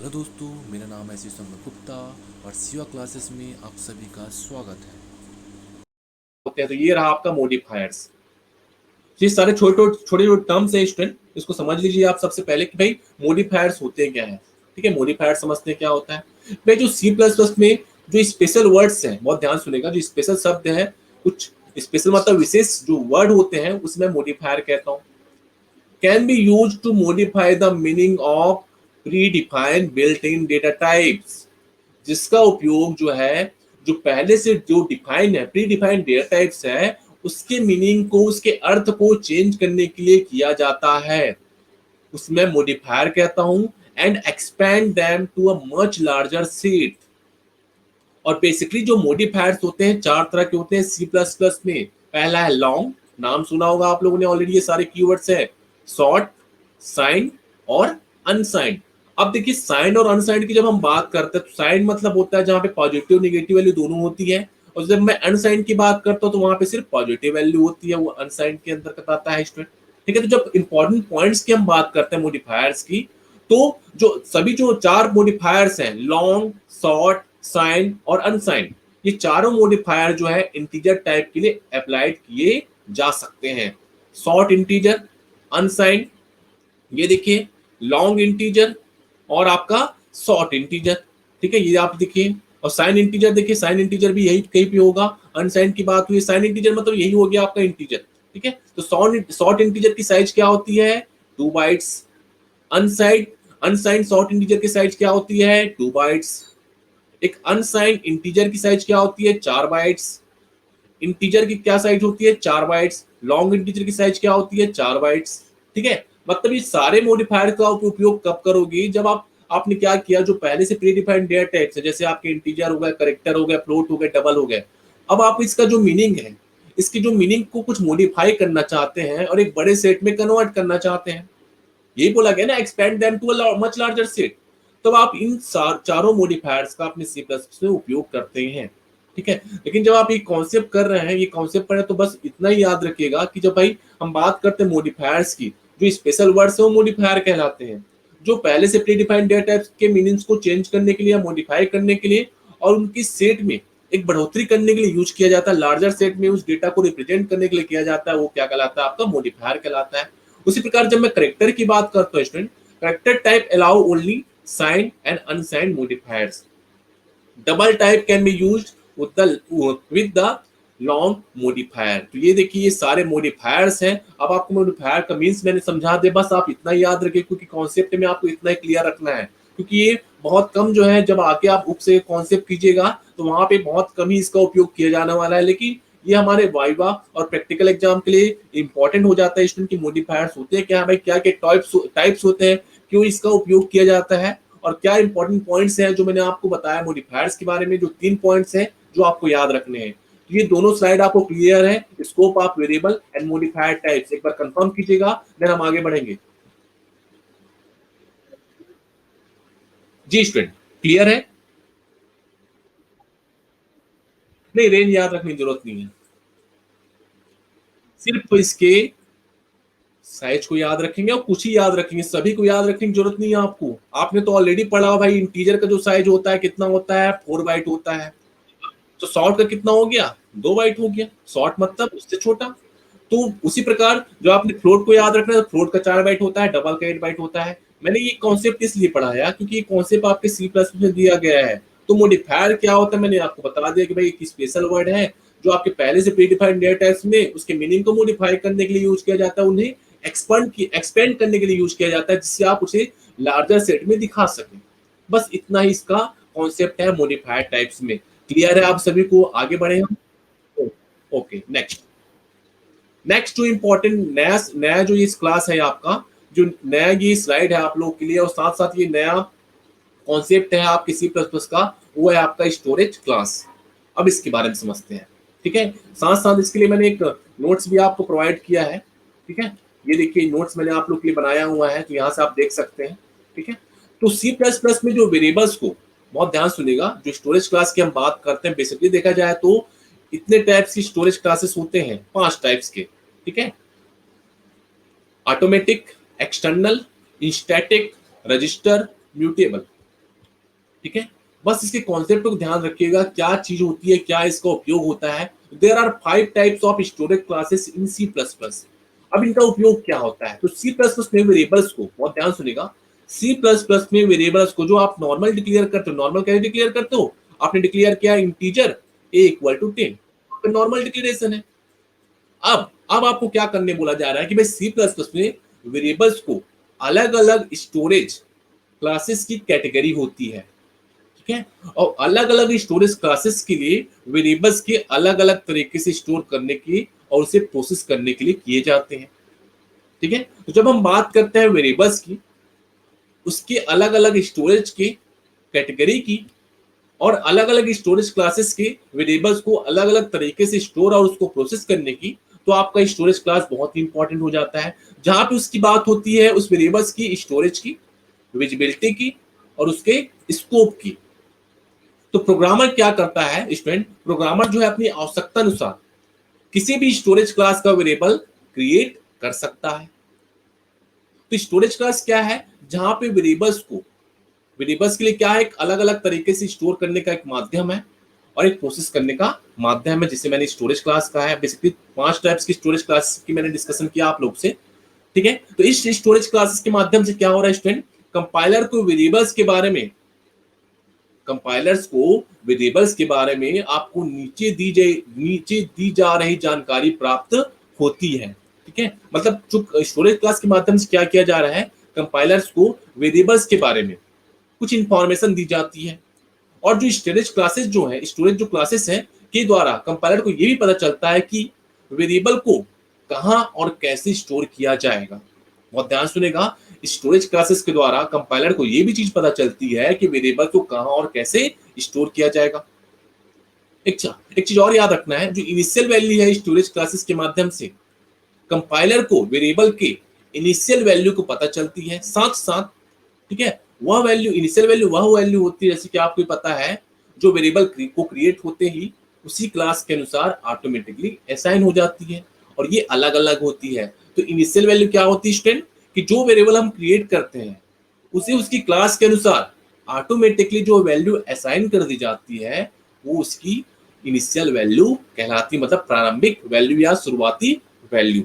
Hello दोस्तों, मेरा नाम है शीशम गुप्ता और सिवा क्लासेस में आप सभी का स्वागत है। होते हैं। तो ये रहा आपका मॉडिफायर्स। ये सारे छोटे छोटे जो टर्म्स हैं स्टूडेंट, इसको समझ लीजिए आप सबसे पहले कि भाई मॉडिफायर्स होते क्या है। ठीक है, मॉडिफायर समझते हैं क्या होता है। भाई जो सी प्लस प्लस में जो स्पेशल वर्ड्स हैं, बहुत ध्यान सुनेगा, जो स्पेशल शब्द है, कुछ स्पेशल मतलब विशेष जो वर्ड होते हैं उसमें मॉडिफायर कहता हूँ। Can be use to modify the meaning of pre defined built in data types, जिसका उपयोग जो है, जो पहले से जो डिफाइन है, प्री डिफाइंड डेटा टाइप्स है, उसके मीनिंग को, उसके अर्थ को चेंज करने के लिए किया जाता है, उसमें मॉडिफायर कहता हूं। And expand them to a much larger set. और बेसिकली जो मॉडिफायर्स होते हैं चार तरह के होते हैं सी प्लस प्लस में। पहला है लॉन्ग, नाम सुना होगा आप लोगों ने ऑलरेडी, ये सारे कीवर्ड्स है। शॉर्ट, साइन और अनसाइंड। अब देखिए साइन और अनसाइंड की जब हम बात करते हैं तो साइन मतलब होता है जहां पे पॉजिटिव नेगेटिव वैल्यू दोनों होती है, और जब मैं अनसाइंड की बात करता हूँ तो वहां पे सिर्फ पॉजिटिव वैल्यू होती है, वो अनसाइंड के अंतर्गत आता है स्टूडेंट। ठीक है, तो जब इंपॉर्टेंट पॉइंट्स की हम बात करते हैं मॉडिफायर्स की, तो जो सभी जो चार मॉडिफायर्स हैं, लॉन्ग, शॉर्ट, साइन और अनसाइन, ये चारों मॉडिफायर जो है इंटीजर टाइप के लिए अप्लाइड किए जा सकते हैं। शॉर्ट इंटीजर, अनसाइन, ये देखिए लॉन्ग इंटीजर और आपका शॉर्ट इंटीजर। ठीक है, ये आप देखिए। और साइन इंटीजर देखिए, साइन इंटीजर भी यही कहीं पे होगा। अनसाइन की बात हुई, साइन इंटीजर मतलब यही हो गया आपका इंटीजर। ठीक है, तो शॉर्ट इंटीजर की साइज क्या होती है, 2 bytes. Onside unsigned short integer की साइज क्या होती है, 2 बाइट्स। एक अनसाइंड इंटीजर की साइज क्या होती है, 4 बाइट्स। इंटीजर की क्या साइज होती है, 4 बाइट्स। लॉन्ग इंटीजर की साइज क्या होती है, 4 बाइट्स। ठीक है, मतलब ये सारे मॉडिफायर का उपयोग कब करोगे, जब आपने क्या किया, जो पहले से प्री डिफाइंड डेटा टाइप्स है, जैसे आपके इंटीजर हो गए, करेक्टर हो गए, फ्लोट हो गए, डबल हो गए, अब आप इसका जो मीनिंग है, इसकी जो मीनिंग को कुछ मॉडिफाई करना चाहते हैं और एक बड़े सेट में कन्वर्ट करना चाहते हैं। यही बोला गया ना, expand them to a much larger set. तो आप इन चारों मॉडिफायर्स का अपने सी प्लस में उपयोग करते हैं। ठीक है, लेकिन जब आप ये कॉन्सेप्ट कर रहे हैं, ये कॉन्सेप्ट पढ़े, तो बस इतना ही याद रखिएगा कि जब भाई हम बात करते हैं मॉडिफायर्स की, जो स्पेशल वर्ड्स है वो मॉडिफायर कहलाते हैं, जो पहले से प्री डिफाइंड डेटा टाइप्स के मीनिंग्स को चेंज करने के लिए, मॉडिफाई करने के लिए और उनकी सेट में एक बढ़ोतरी करने के लिए यूज किया जाता है, लार्जर सेट में उस डेटा को रिप्रेजेंट करने के लिए किया जाता है, वो क्या कहलाता है, आपका मॉडिफायर कहलाता है। उसी प्रकार जब मैं करेक्टर की बात करता हूँ student, character type allow only sign and unsigned modifiers. Double type can be used with the long modifier. तो ये देखिए, ये सारे मॉडिफायर्स हैं। अब आपको मॉडिफायर का मीन्स मैंने समझा दिया, बस आप इतना ही याद रखिए, क्योंकि कॉन्सेप्ट में आपको इतना ही क्लियर रखना है, क्योंकि ये बहुत कम जो है, जब आके आप बुक से कॉन्सेप्ट कीजिएगा तो वहां पे बहुत कम ही इसका उपयोग किया जाने वाला है, लेकिन ये हमारे वाइवा और प्रैक्टिकल एग्जाम के लिए इंपॉर्टेंट हो जाता है स्टूडेंट की मॉडिफायर्स होते हैं क्या भाई, क्या क्या टाइप्स होते हैं, क्यों इसका उपयोग किया जाता है, और क्या इंपॉर्टेंट पॉइंट्स हैं जो मैंने आपको बताया मॉडिफायर्स के बारे में, जो 3 पॉइंट्स हैं जो आपको याद रखने हैं। तो ये दोनों स्लाइड आपको क्लियर है, scope of variable and modifier types, एक बार कंफर्म कीजिएगा, देन हम आगे बढ़ेंगे। जी स्टूडेंट, क्लियर है? नहीं, रेंज याद रखने की जरूरत नहीं है, सिर्फ इसके साइज को याद रखेंगे और कुछ ही याद रखेंगे, सभी को याद रखने की जरूरत नहीं है आपको। आपने तो ऑलरेडी पढ़ा भाई, इंटीजर का जो साइज होता है कितना होता है, 4 बाइट होता है। तो शॉर्ट का कितना हो गया, 2 बाइट हो गया, शॉर्ट मतलब उससे छोटा। तो उसी प्रकार जो आपने फ्लोट को याद रखना है, फ्लोट का 4 बाइट होता है, डबल का 8 बाइट होता है। मैंने ये कॉन्सेप्ट इसलिए पढ़ाया क्योंकि ये कॉन्सेप्ट आपके सी प्लस में दिया गया है। तो मॉडिफायर क्या होता है मैंने आपको बता दिया कि भाई एक स्पेशल वर्ड है, जो आपके पहले से प्रीडिफाइंड डेटा टाइप्स में उसके मीनिंग को मॉडिफाई करने के लिए यूज किया जाता है, उन्हें एक्सपेंड करने के लिए यूज किया जाता है, जिससे आप उसे लार्जर सेट में दिखा सकें। बस इतना ही इसका कॉन्सेप्ट है मॉडिफायर टाइप्स में। क्लियर है आप सभी को? आगे बढ़े हम। Okay, next. नेक्स्ट जो इंपॉर्टेंट नया नया जो इस क्लास है आपका, जो नया ये स्लाइड है आप लोगों के लिए, और साथ साथ ये नया कॉन्सेप्ट है आपके सी प्लस प्लस का, वो है आपका स्टोरेज क्लास। अब इसके बारे में समझते हैं। ठीक है, साथ साथ इसके लिए मैंने एक नोट्स भी आपको प्रोवाइड किया है। ठीक है, ये देखिए नोट्स मैंने आप लोग के लिए बनाया हुआ है, तो यहाँ से आप देख सकते हैं। ठीक है, तो सी प्लस प्लस में जो वेरिएबल्स को, बहुत ध्यान सुनिएगा, जो स्टोरेज क्लास की हम बात करते हैं, बेसिकली देखा जाए तो इतने टाइप्स की स्टोरेज क्लासेस होते हैं, 5 टाइप्स के। ठीक है, automatic, external, static, register, mutable. ठीक है, बस इसके कॉन्सेप्ट को ध्यान रखिएगा, क्या चीज होती है, क्या इसका उपयोग होता है। There are 5 types of storage classes in C plus plus. अब इनका उपयोग क्या होता है, तो सी प्लस प्लस में वेरिएबल्स को, बहुत ध्यान सुनिएगा, सी प्लस प्लस में वेरिएबल्स को जो आप नॉर्मल डिक्लेयर करते हो, नॉर्मल कैसे डिक्लेयर करते हो, आपने डिक्लेयर किया integer a equal to 10, normal declaration है। अब आपको क्या करने बोला जा रहा है कि भाई सी प्लस प्लस में वेरिएबल्स को अलग अलग स्टोरेज क्लासेस की कैटेगरी होती है, ठीक है, और अलग अलग स्टोरेज क्लासेस के लिए वेरिएबल्स के अलग अलग तरीके से स्टोर करने की और उसे प्रोसेस करने के लिए किए जाते हैं, ठीक है। तो जब हम बात करते हैं वेरिएबल्स की, उसके अलग अलग स्टोरेज की कैटेगरी की और अलग अलग स्टोरेज क्लासेस के वेरिएबल्स को अलग अलग तरीके से स्टोर और उसको प्रोसेस करने की, तो आपका स्टोरेज क्लास बहुत ही इंपॉर्टेंट हो जाता है, जहां पे उसकी बात होती है उस वेरिएबल्स की स्टोरेज की, विजिबिलिटी की और उसके स्कोप की। तो प्रोग्रामर क्या करता है स्टूडेंट, प्रोग्रामर जो है अपनी आवश्यकता अनुसार किसी भी स्टोरेज क्लास का वेरिएबल क्रिएट कर सकता है। तो स्टोरेज क्लास क्या है, जहां पे वेरिएबल्स को, वेरिएबल्स के लिए क्या है, एक अलग अलग तरीके से स्टोर करने का एक माध्यम है और एक प्रोसेस करने का माध्यम है, जिसे मैंने स्टोरेज क्लास कहा है। बेसिकली 5 टाइप्स की स्टोरेज क्लास की मैंने डिस्कशन किया आप लोग से, ठीक है। तो इस स्टोरेज क्लासेस के माध्यम से क्या हो रहा है स्टूडेंट, कंपाइलर को वेरिएबल्स के बारे में, कंपाइलर्स को वेरिएबल्स के बारे में आपको नीचे दी जा रही जानकारी प्राप्त होती है, ठीक है। मतलब जो स्टोरेज क्लास के माध्यम से क्या किया जा रहा है, कंपाइलर्स को वेरिएबल्स के बारे में कुछ इंफॉर्मेशन दी जाती है, और जो स्टोरेज क्लासेस जो है, स्टोरेज जो क्लासेस है के द्वारा कंपाइलर को यह भी पता चलता है कि वेरिएबल को कहां और कैसे स्टोर किया जाएगा। बहुत ध्यान सुनेगा, स्टोरेज क्लासेस के द्वारा कंपाइलर को यह भी चीज पता चलती है कि वेरिएबल को कहां और कैसे स्टोर किया जाएगा। एक चीज और याद रखना है, जो इनिशियल वैल्यू है स्टोरेज क्लासेस के माध्यम से कंपाइलर को वेरिएबल के इनिशियल वैल्यू को पता चलती है, साथ साथ, ठीक है, वह वैल्यू, इनिशियल वैल्यू वह वैल्यू होती है, जैसे कि आपको पता है जो वेरिएबल को क्रिएट होते ही उसी क्लास के अनुसार ऑटोमेटिकली असाइन हो जाती है, और ये अलग अलग होती है। तो इनिशियल वैल्यू क्या होती है स्टूडेंट, कि जो वेरिएबल हम क्रिएट करते हैं उसे उसकी क्लास के अनुसार ऑटोमेटिकली जो वैल्यू असाइन कर दी जाती है वो उसकी इनिशियल वैल्यू कहलाती, मतलब प्रारंभिक वैल्यू या शुरुआती वैल्यू।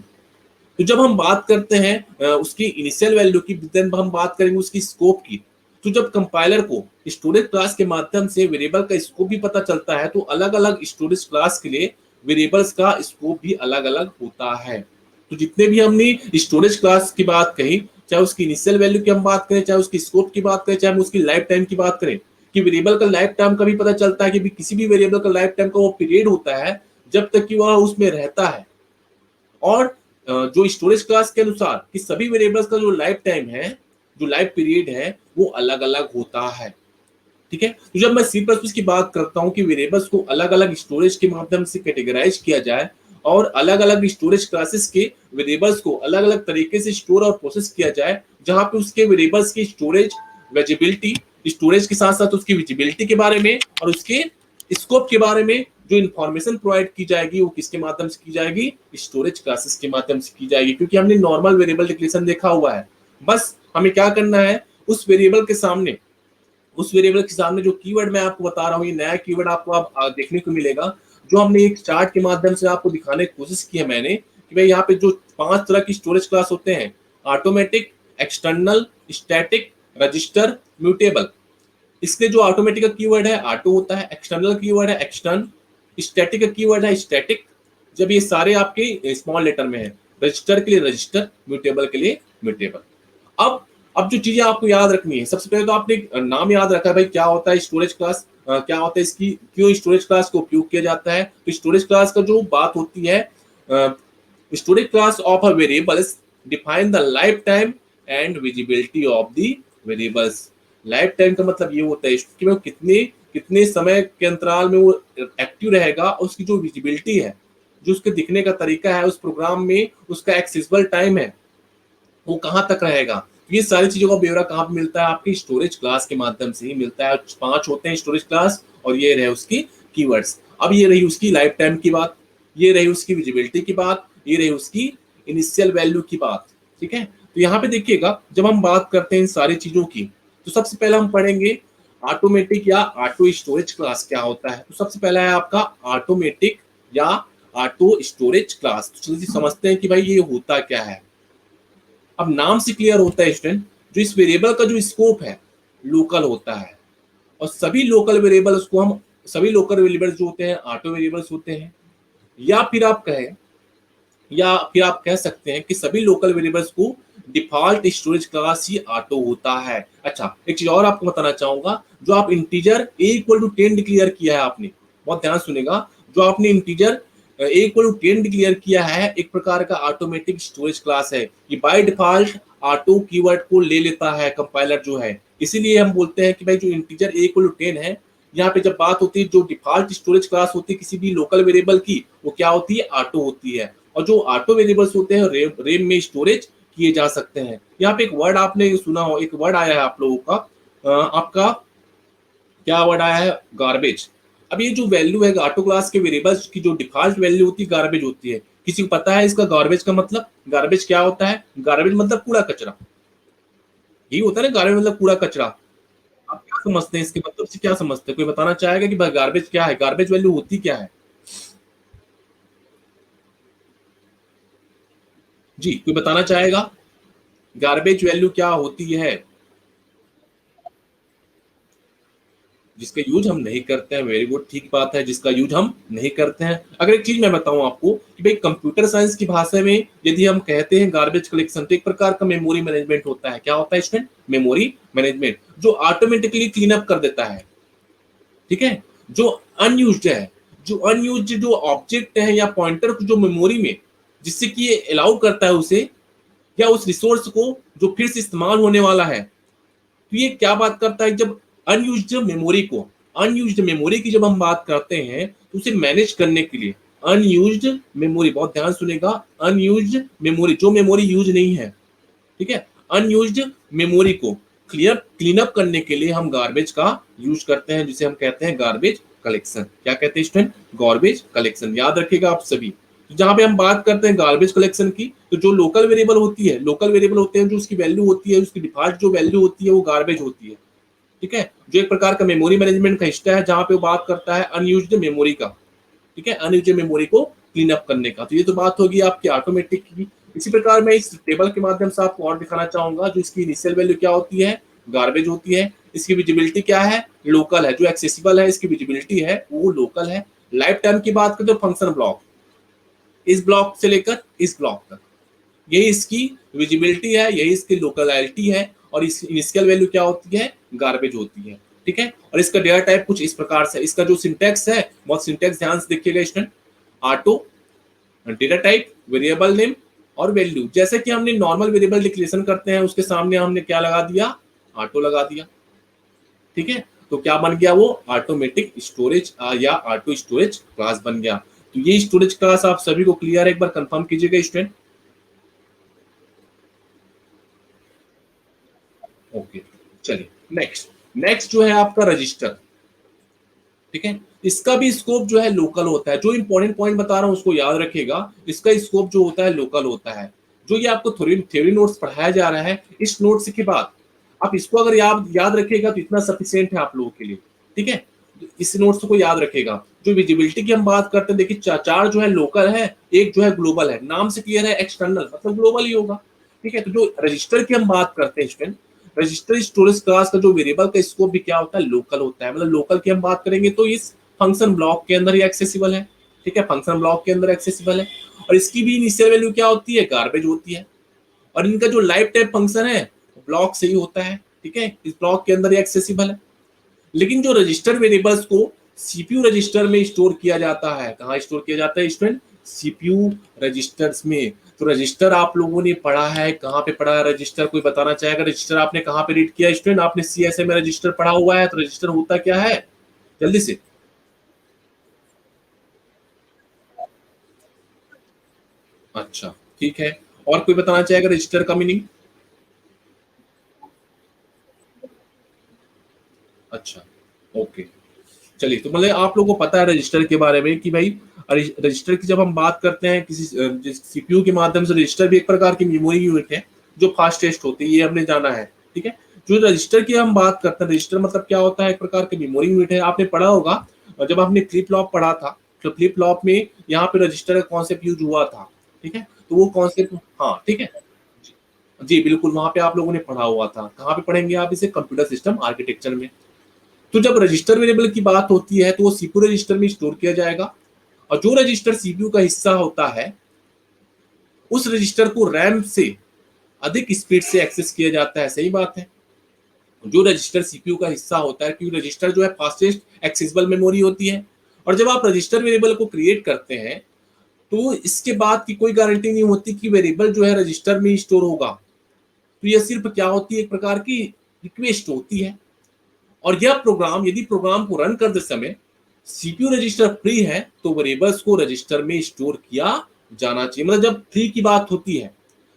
तो जब हम बात करते हैं उसकी इनिशियल वैल्यू की, देन हम बात करेंगे उसकी स्कोप की। तो जब कंपाइलर को स्टोरेज क्लास के माध्यम से वेरिएबल का स्कोप भी पता चलता है, तो अलग अलग स्टोरेज क्लास के लिए वेरिएबल्स का स्कोप भी अलग अलग होता है। तो जितने भी हमने स्टोरेज क्लास की बात कही, चाहे उसकी इनिशियल वैल्यू की हम बात करें, चाहे उसकी स्कोप की बात करें, चाहे हम उसकी लाइफ टाइम की बात करें, कि वेरिएबल का लाइफ टाइम का भी पता चलता है कि किसी भी वेरिएबल का लाइफ टाइम का वो पीरियड होता है जब तक कि वह उसमें रहता है, और जो स्टोरेज क्लास के अनुसार कि सभी वेरिएबल्स का जो लाइफ टाइम है, जो लाइफ पीरियड है, वो अलग अलग होता है, ठीक है। तो जब मैं सी प्लस प्लस की बात करता हूं कि वेरिएबल्स को अलग अलग स्टोरेज के माध्यम से कैटेगराइज किया जाए और अलग अलग स्टोरेज क्लासेस के वेरिएबल्स को अलग अलग तरीके से स्टोर और प्रोसेस किया जाए, जहां पे उसके वेरिएबल्स की स्टोरेज, विजिबिलिटी, स्टोरेज के साथ साथ उसकी विजिबिलिटी के बारे में और उसके स्कोप के बारे में जो इन्फॉर्मेशन प्रोवाइड की जाएगी वो किसके माध्यम से की जाएगी, स्टोरेज क्लासेस के माध्यम से की जाएगी। क्योंकि हमने नॉर्मल वेरिएबल डिक्लेरेशन देखा हुआ है, बस हमें क्या करना है, उस वेरिएबल के सामने, उस वेरिएबल के सामने जो कीवर्ड मैं आपको बता रहा हूँ, ये नया कीवर्ड आपको आप देखने को मिलेगा, जो हमने एक चार्ट के माध्यम से आपको दिखाने की कोशिश की है मैंने, कि भाई यहाँ पे जो 5 तरह की स्टोरेज क्लास होते हैं, automatic, external, static, register, mutable. इसके जो ऑटोमेटिक का कीवर्ड है ऑटो होता है, एक्सटर्नल कीवर्ड है एक्सटर्न, स्टैटिक का कीवर्ड है स्टैटिक, जब ये सारे आपके स्मॉल लेटर में है, रजिस्टर के लिए रजिस्टर, म्यूटेबल के लिए म्यूटेबल। अब जो चीजें आपको याद रखनी है, सबसे पहले तो आपने नाम याद रखा है भाई क्या होता है स्टोरेज क्लास, क्या होता है इसकी, क्यों स्टोरेज क्लास को उपयोग किया जाता है। तो स्टोरेज क्लास का जो बात होती है, storage class of a variables define the life time and visibility of the variables. Life time का मतलब ये होता है कि वो कितने कितने समय के अंतराल में वो एक्टिव रहेगा, और उसकी जो विजिबिलिटी है, जो उसके दिखने का तरीका है उस प्रोग्राम में, उसका एक्सेसिबल टाइम है, वो कहाँ तक रहेगा। ये सारी चीजों का ब्यौरा कहाँ पे मिलता है, आपकी स्टोरेज क्लास के माध्यम से ही मिलता है। 5 होते हैं स्टोरेज क्लास, और ये रहे उसकी कीवर्ड्स। अब ये रही उसकी लाइफ टाइम की बात, ये रही उसकी विजिबिलिटी की बात, ये रही उसकी इनिशियल वैल्यू की बात, ठीक है। तो यहाँ पे देखिएगा, जब हम बात करते हैं इन सारी चीजों की, तो सबसे पहले हम पढ़ेंगे ऑटोमेटिक या ऑटो स्टोरेज क्लास क्या होता है? तो सबसे पहला है आपका ऑटोमेटिक या ऑटो स्टोरेज क्लास। तो चलिए समझते हैं कि भाई ये होता क्या है। अब नाम से क्लियर होता है स्टूडेंट, जो इस वेरिएबल का जो स्कोप है लोकल होता है, और सभी लोकल वेरिएबल्स को हम, सभी लोकल वेरिएबल्स जो होते हैं ऑटो वेरिएबल्स होते हैं, या फिर आप कहें, या फिर आप कह सकते हैं कि सभी लोकल वेरिएबल्स को डिफॉल्ट स्टोरेज क्लास ही ऑटो होता है। अच्छा, एक चीज और आपको बताना चाहूंगा, जो आप integer a equal to 10 declare किया है आपने, बहुत ध्यान सुनेगा, जो आपने integer a equal to 10 declare किया है, एक प्रकार का ऑटोमेटिक स्टोरेज क्लास है। ये बाय डिफॉल्ट ऑटो कीवर्ड को ले लेता है कंपाइलर जो है, इसीलिए हम बोलते हैं कि भाई जो इंटीजर a इक्वल टू 10 है, यहाँ पे जब बात होती है जो डिफॉल्ट स्टोरेज क्लास होती है किसी भी लोकल वेरिएबल की, वो क्या होती है? ऑटो होती है। और जो ऑटो वेरिएबल्स होते हैं रेम में स्टोरेज किए जा सकते हैं। यहाँ पे एक वर्ड आपने सुना हो, एक वर्ड आया है आप लोगों का, आपका क्या वर्ड आया है? गार्बेज। अब ये जो वैल्यू है ऑटो क्लास के वेरिएबल्स की, जो डिफॉल्ट वैल्यू होती है गार्बेज होती है। किसी को पता है इसका गार्बेज का मतलब? गार्बेज क्या होता है? गार्बेज मतलब कूड़ा कचरा, यही होता है ना, गार्बेज मतलब कूड़ा कचरा। आप क्या समझते हैं इसके मतलब से, क्या समझते हैं? कोई बताना चाहेगा कि गार्बेज क्या है, गार्बेज वैल्यू होती क्या है? जी, कोई बताना चाहेगा गार्बेज वैल्यू क्या होती है? जिसका यूज हम नहीं करते हैं। वेरी गुड, ठीक बात है, जिसका यूज हम नहीं करते हैं। अगर एक चीज मैं बताऊं आपको कि भाई कंप्यूटर साइंस की भाषा में यदि हम कहते हैं गार्बेज कलेक्शन, तो एक प्रकार का मेमोरी मैनेजमेंट होता है। क्या होता है स्टूडेंट? मेमोरी मैनेजमेंट, जो ऑटोमेटिकली क्लीन अप कर देता है। ठीक है, जो अनयूज्ड है, जो अनयूज्ड जो ऑब्जेक्ट है या पॉइंटर जो मेमोरी में, जिससे कि ये अलाउ करता है उसे या उस रिसोर्स को जो फिर से इस्तेमाल होने वाला है। तो ये क्या बात करता है? जब अनयूज्ड मेमोरी को, अनयूज्ड मेमोरी की जब हम बात करते हैं तो उसे मैनेज करने के लिए, अनयूज्ड मेमोरी, बहुत ध्यान सुनेगा, अनयूज्ड मेमोरी, जो मेमोरी यूज नहीं है, ठीक है, अनयूज्ड मेमोरी को क्लीन अप करने के लिए हम गार्बेज का यूज करते हैं, जिसे हम कहते हैं गार्बेज कलेक्शन। क्या कहते हैं स्टूडेंट? Garbage collection. याद रखिएगा आप सभी। तो जहां पे हम बात करते हैं गार्बेज कलेक्शन की, तो जो लोकल वेरिएबल होती है, लोकल वेरिएबल होते हैं जो उसकी वैल्यू होती है, उसकी डिफॉल्ट जो वैल्यू होती है वो गार्बेज होती है। ठीक है, जो एक प्रकार का मेमोरी मैनेजमेंट का हिस्सा है, जहां पे वो बात करता है अनयूज्ड मेमोरी का। ठीक है, अनयूज्ड मेमोरी को क्लीन अप करने का। तो ये तो बात होगी आपकी ऑटोमेटिक की। इसी प्रकार मैं इस टेबल के माध्यम से आपको और दिखाना चाहूंगा, जो इसकी इनिशियल वैल्यू क्या होती है? गार्बेज होती है। इसकी विजिबिलिटी क्या है? लोकल है। जो एक्सेसिबल है, इसकी विजिबिलिटी है वो लोकल है। लाइफ टाइम की बात करें तो फंक्शन ब्लॉक, इस ब्लॉक से लेकर इस ब्लॉक तक, यही इसकी विजिबिलिटी है, यही इसकी लोकलिटी है। और इस इनिशियल वैल्यू क्या होती है? गार्बेज होती है। ठीक है, और इसका डेटा टाइप कुछ इस प्रकार से, इसका जो सिंटेक्स है, बहुत सिंटेक्स ध्यान से देखिएगा student. Auto, data type, variable name और वैल्यू। जैसे कि हमने नॉर्मल वेरिएबल डिक्लेरेशन करते हैं, उसके सामने हमने क्या लगा दिया? ऑटो लगा दिया। ठीक है, तो क्या बन गया वो? ऑटोमेटिक स्टोरेज या ऑटो स्टोरेज क्लास बन गया। तो ये स्टोरेज क्लास आप सभी को क्लियर है? एक बार कंफर्म कीजिएगा स्टूडेंट। ओके, चलिए नेक्स्ट। नेक्स्ट जो है आपका रजिस्टर। ठीक है, इसका भी स्कोप जो है लोकल होता है। जो इंपॉर्टेंट पॉइंट बता रहा हूं उसको याद रखिएगा, इसका स्कोप जो होता है लोकल होता है। जो ये आपको थ्योरी नोट्स पढ़ाया जा रहा है, इस नोट्स के बाद आप इसको अगर याद रखिएगा तो इतना सफिशिएंट है आप लोगों के लिए। ठीक है, इस नोट्स को याद रखिएगा। जो विजिबिलिटी की हम बात करते हैं, देखिए चार जो है लोकल है, एक जो है ग्लोबल है। नाम से क्लियर है, एक्सटर्नल मतलब ग्लोबल ही होगा। ठीक है, तो जो रजिस्टर की हम बात करते हैं स्टूडेंट, रजिस्टर स्टोरेज क्लास का जो वेरिएबल का स्कोप भी क्या होता है? लोकल होता है। मतलब लोकल की हम बात करेंगे तो इस फंक्शन ब्लॉक के अंदर ही एक्सेसिबल है। ठीक है, फंक्शन ब्लॉक के अंदर एक्सेसिबल है। और इसकी भी इनिशियल वैल्यू क्या होती है? गार्बेज होती है। और इनका जो लाइफ टाइम फंक्शन है ब्लॉक से ही होता है। ठीक है, इस ब्लॉक के अंदर ही एक्सेसिबल है। लेकिन जो रजिस्टर वेरिएबल्स को सीपीयू रजिस्टर में स्टोर किया जाता है, कहाँ स्टोर किया जाता है स्टूडेंट? सीपीयू रजिस्टर्स में। तो रजिस्टर आप लोगों ने पढ़ा है, कहाँ पे पढ़ा है रजिस्टर? कोई बताना चाहेगा रजिस्टर आपने कहाँ पे रीड किया स्टूडेंट? आपने सीएसए में रजिस्टर पढ़ा हुआ है, तो रजिस्टर होता क्या है? जल्दी से। अच्छा, ठीक है, और कोई बताना चाहेगा रजिस्टर का मीनिंग? अच्छा, ओके, चलिए। तो मतलब आप लोगों को पता है रजिस्टर के बारे में कि भाई रजिस्टर की जब हम बात करते हैं किसी सीपीयू के माध्यम से, रजिस्टर भी एक प्रकार की मेमोरी यूनिट है जो फास्टेस्ट होती है, ये हमने जाना है। ठीक है, जो रजिस्टर की हम बात करते हैं, रजिस्टर मतलब क्या होता है, एक प्रकार की मेमोरी यूनिट है। आपने पढ़ा होगा जब आपने फ्लिप फ्लॉप पढ़ा था, तो फ्लिप फ्लॉप में यहाँ पे रजिस्टर का कॉन्सेप्ट यूज हुआ था, ठीक है। तो वो कॉन्सेप्ट, हाँ ठीक है, जी बिल्कुल, वहां पे आप लोगों ने पढ़ा हुआ था। कहाँ पे पढ़ेंगे आप इसे, कंप्यूटर सिस्टम आर्किटेक्चर में। तो जब रजिस्टर वेरिएबल की बात होती है तो वो सीपीयू रजिस्टर में स्टोर किया जाएगा, और जो रजिस्टर सीपीयू का हिस्सा होता है उस रजिस्टर को रैम से अधिक स्पीड से एक्सेस किया जाता है। सही बात है। जो रजिस्टर सीपीयू का हिस्सा होता है, क्योंकि रजिस्टर जो है फास्टेस्ट एक्सेसिबल मेमोरी होती है, और जब आप रजिस्टर वेरिएबल को क्रिएट करते हैं तो इसके बाद की कोई गारंटी नहीं होती कि वेरिएबल जो है रजिस्टर में स्टोर होगा। तो यह सिर्फ क्या होती है, एक प्रकार की रिक्वेस्ट होती है। और यह प्रोग्राम, यदि प्रोग्राम को रन करते समय सीपीयू रजिस्टर फ्री है तो वेरिएबल्स को रजिस्टर में स्टोर किया जाना चाहिए। मतलब जब फ्री की बात होती है,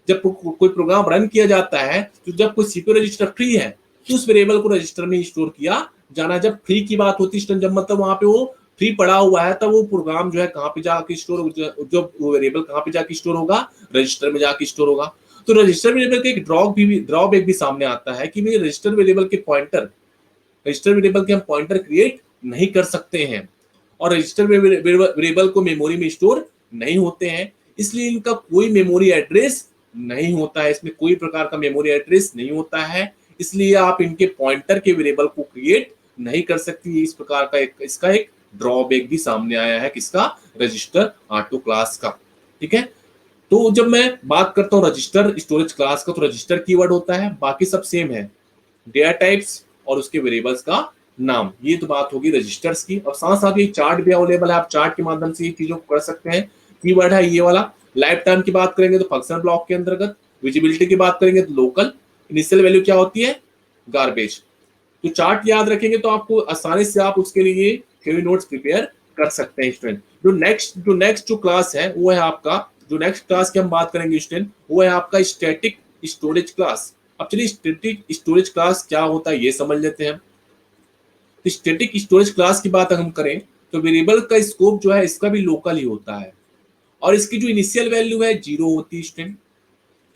जब कोई प्रोग्राम रन किया जाता है, तो जब कोई सीपीयू रजिस्टर फ्री है तो उस वेरिएबल को रजिस्टर में स्टोर किया जाना। जब फ्री की बात होती है, जब मतलब वहां पे वो फ्री पड़ा हुआ है, तब वो प्रोग्राम जो है कहाँ पे जाके स्टोर, जब वो वेरिएबल कहाँ पे जाके स्टोर होगा, रजिस्टर में जाके स्टोर होगा। तो रजिस्टर वेरिएबल के एक ड्रॉबैक भी सामने आता है कि रजिस्टर वेरिएबल के पॉइंटर, रजिस्टर वेरिएबल के हम पॉइंटर क्रिएट नहीं कर सकते हैं, और रजिस्टर वेरिएबल को मेमोरी में स्टोर नहीं होते हैं, इसलिए इनका कोई मेमोरी एड्रेस नहीं होता है। इसमें कोई प्रकार का मेमोरी एड्रेस नहीं होता है, इसलिए आप इनके पॉइंटर के वेरिएबल को क्रिएट नहीं कर सकती। इस प्रकार का इसका एक ड्रॉबैक भी सामने आया है, किसका, रजिस्टर ऑटो क्लास का। ठीक है। तो जब मैं बात करता हूँ रजिस्टर स्टोरेज क्लास का, तो रजिस्टर कीवर्ड होता है, बाकी सब सेम है, डेटा टाइप्स और उसके वेरिएबल्स का नाम। ये तो बात होगी रजिस्टर्स की। और साथ साथ ये चार्ट भी अवेलेबल है, आप चार्ट के माध्यम से ये चीजों को कर सकते हैं। कीवर्ड है ये वाला। लाइफ टाइम की बात करेंगे तो फंक्शनल ब्लॉक के अंतर्गत, विजिबिलिटी की बात करेंगे तो लोकल, इनिशियल वैल्यू क्या होती है, गार्बेज। तो चार्ट याद रखेंगे तो आपको आसानी से आप उसके लिए थ्योरी नोट्स प्रिपेयर कर सकते हैं स्टूडेंट। जो नेक्स्ट क्लास है वो है आपका, जो नेक्स्ट क्लास की हम बात करेंगे स्टूडेंट, वो है आपका स्टैटिक स्टोरेज क्लास। अब चलिए स्टैटिक स्टोरेज क्लास क्या होता है ये समझ लेते हैं। तो स्टैटिक स्टोरेज क्लास की बात अगर हम करें तो वेरिएबल का स्कोप जो है इसका भी लोकल ही होता है, और इसकी जो इनिशियल वैल्यू है 0 होती है स्टूडेंट।